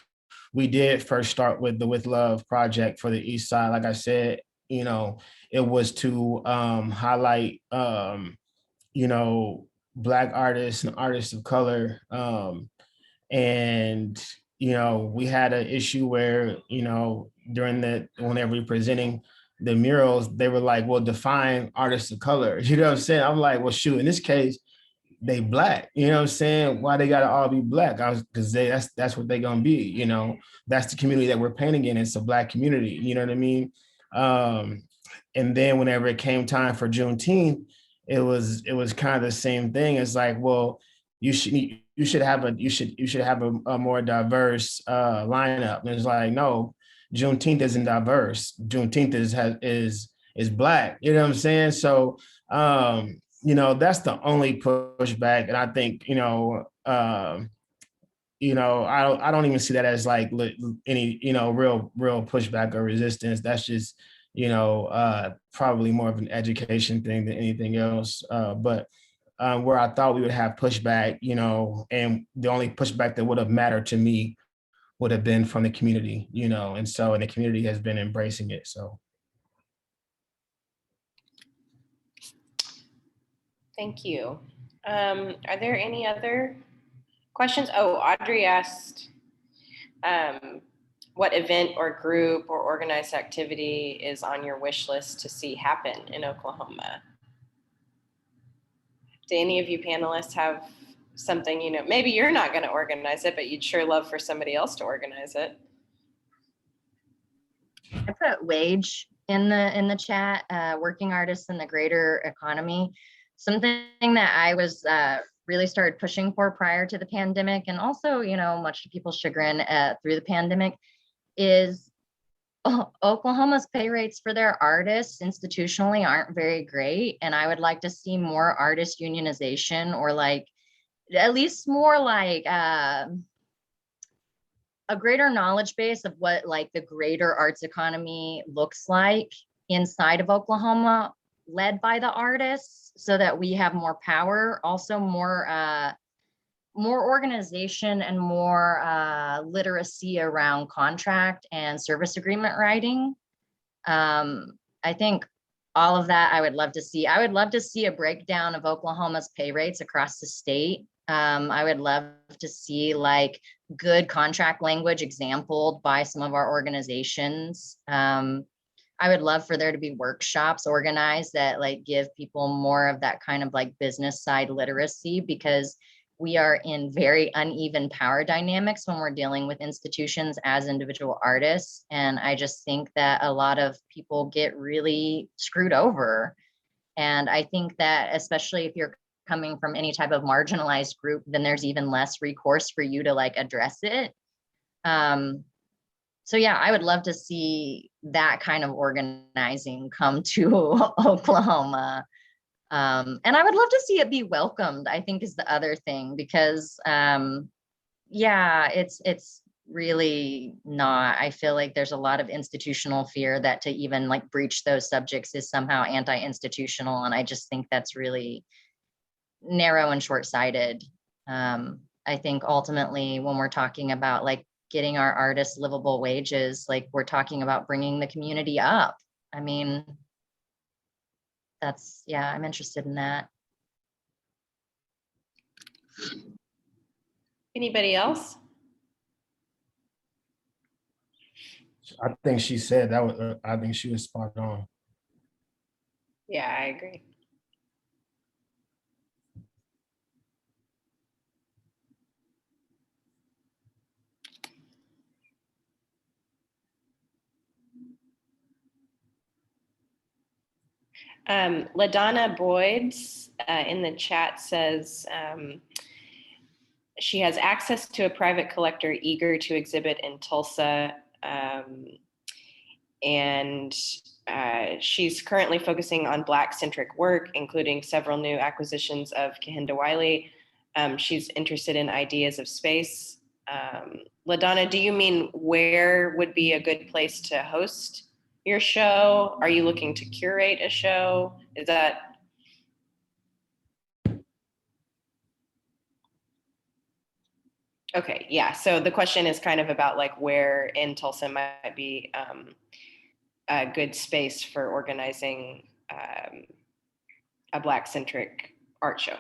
we did first start with the With Love project for the East Side. Like I said, you know, it was to highlight you know, Black artists and artists of color. And you know, we had an issue where, you know, whenever we were presenting the murals, they were like, well, define artists of color. You know what I'm saying? I'm like, well, shoot, in this case, they Black. You know what I'm saying? Why they gotta all be Black? Because that's what they gonna be. You know, that's the community that we're painting in. It's a Black community. You know what I mean? And then whenever it came time for Juneteenth, it was kind of the same thing. It's like, well, you should have a more diverse lineup. And it's like, no, Juneteenth isn't diverse. Juneteenth is Black. You know what I'm saying? So you know, that's the only pushback. And I think, you know, I don't even see that as like any, you know, real pushback or resistance. That's just, you know, probably more of an education thing than anything else. But where I thought we would have pushback, you know, and the only pushback that would have mattered to me would have been from the community, you know, and the community has been embracing it. So. Thank you. Are there any other questions? Oh, Audrey asked what event or group or organized activity is on your wish list to see happen in Oklahoma? Do any of you panelists have something, you know, maybe you're not going to organize it, but you'd sure love for somebody else to organize it? I put wage in the chat, working artists in the greater economy. Something that I was really started pushing for prior to the pandemic, and also, you know, much to people's chagrin through the pandemic, is Oklahoma's pay rates for their artists institutionally aren't very great. And I would like to see more artist unionization, or like at least more like a greater knowledge base of what like the greater arts economy looks like inside of Oklahoma, led by the artists, so that we have more power, also more organization and more literacy around contract and service agreement writing. I think all of that I would love to see. I would love to see a breakdown of Oklahoma's pay rates across the state, I would love to see like good contract language exampled by some of our organizations. I would love for there to be workshops organized that like give people more of that kind of like business side literacy, because we are in very uneven power dynamics when we're dealing with institutions as individual artists. And I just think that a lot of people get really screwed over. And I think that especially if you're coming from any type of marginalized group, then there's even less recourse for you to like address it. So yeah, I would love to see that kind of organizing come to Oklahoma. And I would love to see it be welcomed, I think is the other thing, because yeah, it's really not. I feel like there's a lot of institutional fear that to even like breach those subjects is somehow anti-institutional. And I just think that's really narrow and short-sighted. I think ultimately when we're talking about like getting our artists livable wages, like we're talking about bringing the community up. I mean, that's, yeah, I'm interested in that. Anybody else? I think she said that was, I think she was spot on. Yeah, I agree. LaDonna Boyd's in the chat says she has access to a private collector eager to exhibit in Tulsa, and she's currently focusing on Black-centric work, including several new acquisitions of Kehinde Wiley. She's interested in ideas of space. LaDonna, do you mean where would be a good place to host your show? Are you looking to curate a show? Is that? Okay, yeah. So the question is kind of about like where in Tulsa might be a good space for organizing a Black-centric art show.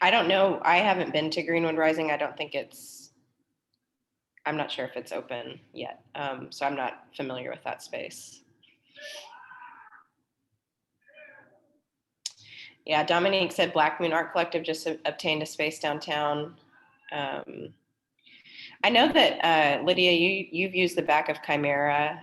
I don't know. I haven't been to Greenwood Rising. I don't think I'm not sure if it's open yet. So I'm not familiar with that space. Yeah, Dominique said Black Moon Art Collective just obtained a space downtown. I know that Lydia, you've used the back of Chimera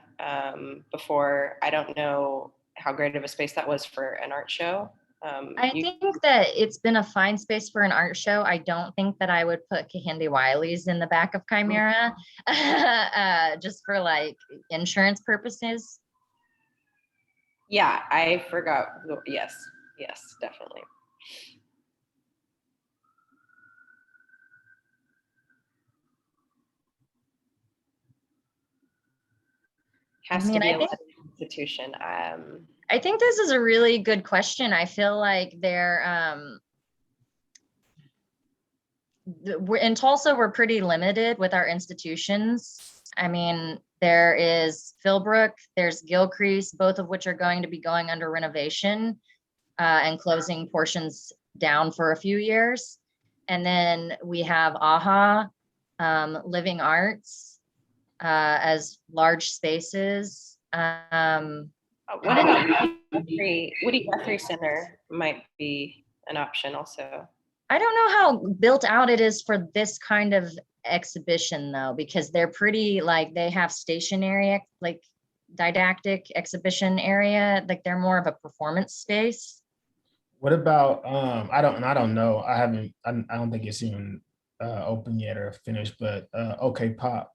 before. I don't know how great of a space that was for an art show. I think that it's been a fine space for an art show. I don't think that I would put Kehinde Wiley's in the back of Chimera just for like insurance purposes. Yeah, I forgot. Yes, definitely. Has to be an institution. I think this is a really good question. I feel like in Tulsa, we're pretty limited with our institutions. I mean, there is Philbrook, there's Gilcrease, both of which are going to be going under renovation and closing portions down for a few years. And then we have AHA, Living Arts as large spaces. What about Woody Guthrie Center might be an option also. I don't know how built out it is for this kind of exhibition though, because they're pretty like they have stationary, like didactic exhibition area, like they're more of a performance space. What about I don't know. I don't think it's even open yet or finished, but OK Pop.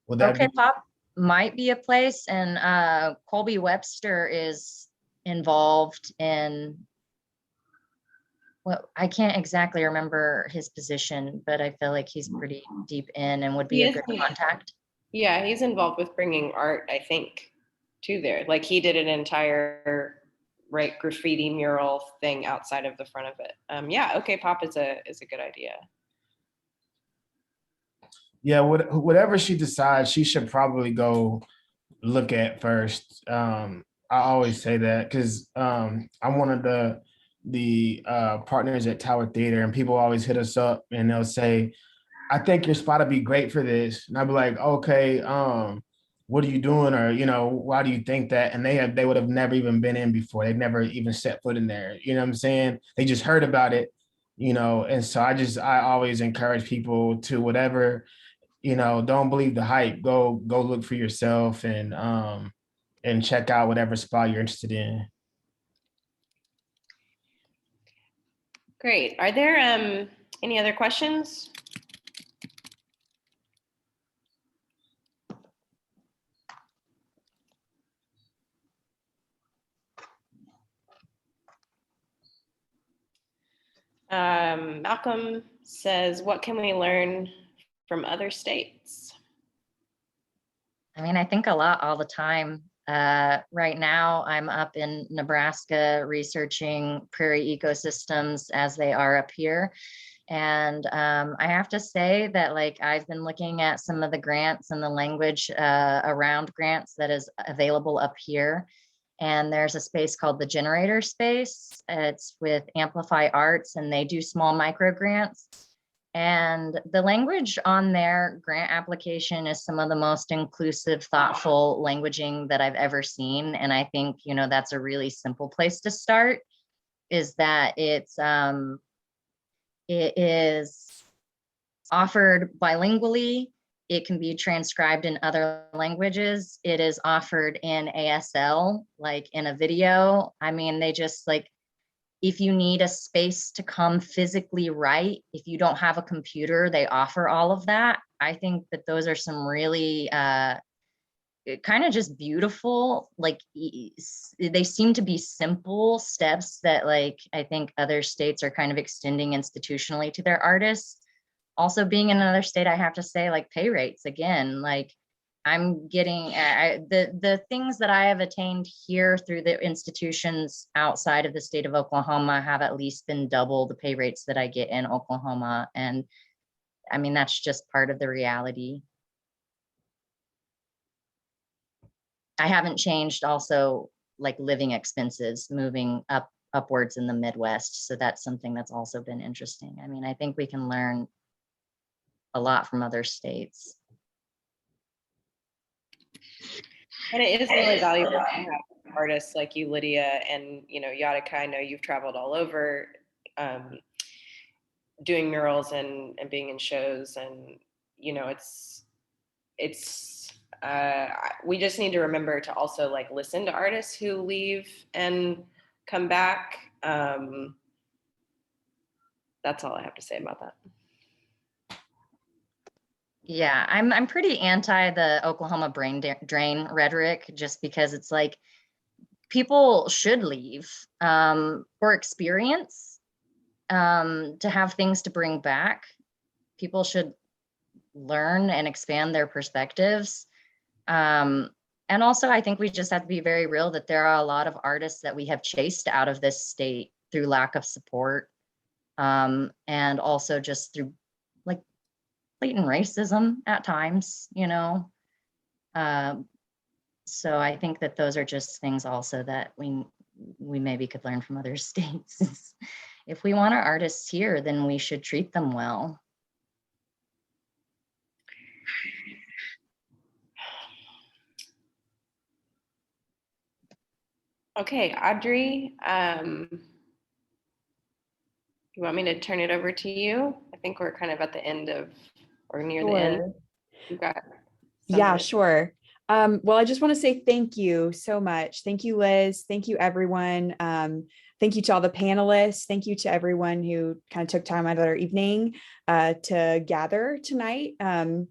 Would that OK Pop might be a place, and Colby Webster is involved in well, I can't exactly remember his position, but I feel like he's pretty deep in and would be a good contact. Yeah, he's involved with bringing art, I think, to there. Like he did an entire graffiti mural thing outside of the front of it. Yeah, OK Pop is a good idea. Yeah, whatever she decides, she should probably go look at first. I always say that because I'm one of the the partners at Tower Theater, and people always hit us up and they'll say, I think your spot would be great for this. And I'd be like, okay, what are you doing? Or, why do you think that? And they would have never even been in before. They'd never even set foot in there. You know what I'm saying? They just heard about it, and so I always encourage people to whatever, don't believe the hype. Go look for yourself and check out whatever spot you're interested in. Great. Are there any other questions? Malcolm says, what can we learn from other states? I mean, I think a lot all the time. Right now, I'm up in Nebraska researching prairie ecosystems as they are up here. And I have to say that, like, I've been looking at some of the grants and the language around grants that is available up here. And there's a space called the Generator Space. It's with Amplify Arts, and they do small micro grants. And the language on their grant application is some of the most inclusive, thoughtful languaging that I've ever seen. And I think, that's a really simple place to start, is that it is offered bilingually. It can be transcribed in other languages. It is offered in ASL, like in a video. I mean, they just if you need a space to come physically write, if you don't have a computer, they offer all of that. I think that those are some really kind of just beautiful, they seem to be simple steps that I think other states are kind of extending institutionally to their artists. Also, being in another state, I have to say, pay rates again, I'm getting the things that I have attained here through the institutions outside of the state of Oklahoma have at least been double the pay rates that I get in Oklahoma. And I mean, that's just part of the reality. I haven't changed also living expenses, moving upwards in the Midwest. So that's something that's also been interesting. I mean, I think we can learn a lot from other states. And it is really valuable to have artists like you, Lydia, and Yatika. I know you've traveled all over doing murals and being in shows, and we just need to remember to also listen to artists who leave and come back. That's all I have to say about that. Yeah, I'm pretty anti the Oklahoma brain drain rhetoric, just because it's people should leave for experience, to have things to bring back. People should learn and expand their perspectives. And also, I think we just have to be very real that there are a lot of artists that we have chased out of this state through lack of support, and also just through blatant racism at times, so I think that those are just things also that we maybe could learn from other states. If we want our artists here, then we should treat them well. Okay, Audrey, you want me to turn it over to you? I think we're kind of at the end of, or near the end. You got Yeah, sure. Well, I just want to say thank you so much. Thank you, Liz. Thank you, everyone. Thank you to all the panelists. Thank you to everyone who kind of took time out of their evening to gather tonight. I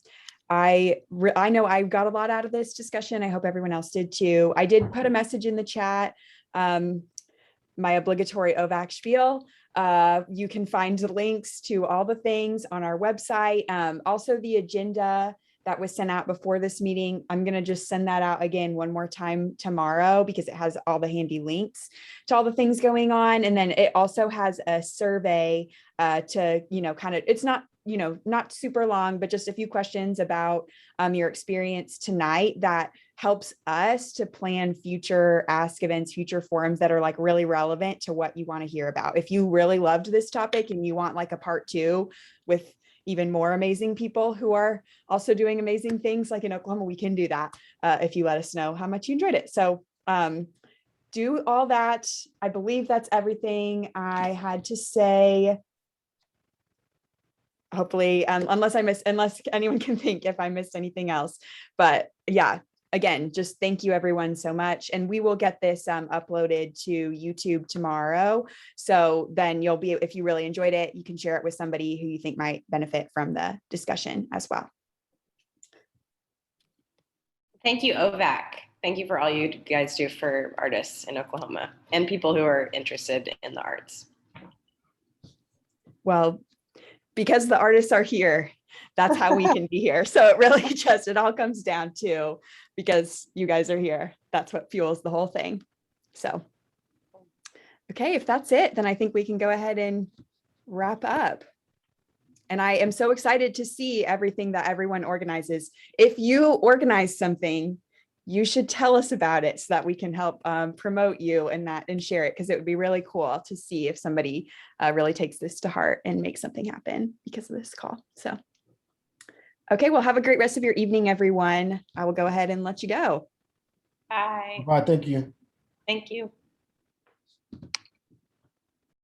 know I got a lot out of this discussion. I hope everyone else did too. I did put a message in the chat, my obligatory OVAC spiel. You can find the links to all the things on our website. Also the agenda that was sent out before this meeting. I'm going to just send that out again one more time tomorrow, because it has all the handy links to all the things going on. And then it also has a survey to, kind of, it's not not super long, but just a few questions about your experience tonight that helps us to plan future Ask events, future forums that are like really relevant to what you want to hear about. If you really loved this topic and you want like a part 2 with even more amazing people who are also doing amazing things like in Oklahoma, we can do that if you let us know how much you enjoyed it. So do all that. I believe that's everything I had to say. Hopefully, unless anyone can think if I missed anything else. But yeah, again, just thank you everyone so much. And we will get this uploaded to YouTube tomorrow. So then you'll be, if you really enjoyed it, you can share it with somebody who you think might benefit from the discussion as well. Thank you, OVAC. Thank you for all you guys do for artists in Oklahoma and people who are interested in the arts. Well, because the artists are here, that's how we can be here. So it really just, it all comes down to, because you guys are here, that's what fuels the whole thing. So, okay, if that's it, then I think we can go ahead and wrap up. And I am so excited to see everything that everyone organizes. If you organize something, you should tell us about it so that we can help promote you and share it, because it would be really cool to see if somebody really takes this to heart and makes something happen because of this call. So, okay, well, have a great rest of your evening, everyone. I will go ahead and let you go. Bye. Bye. Thank you. Thank you.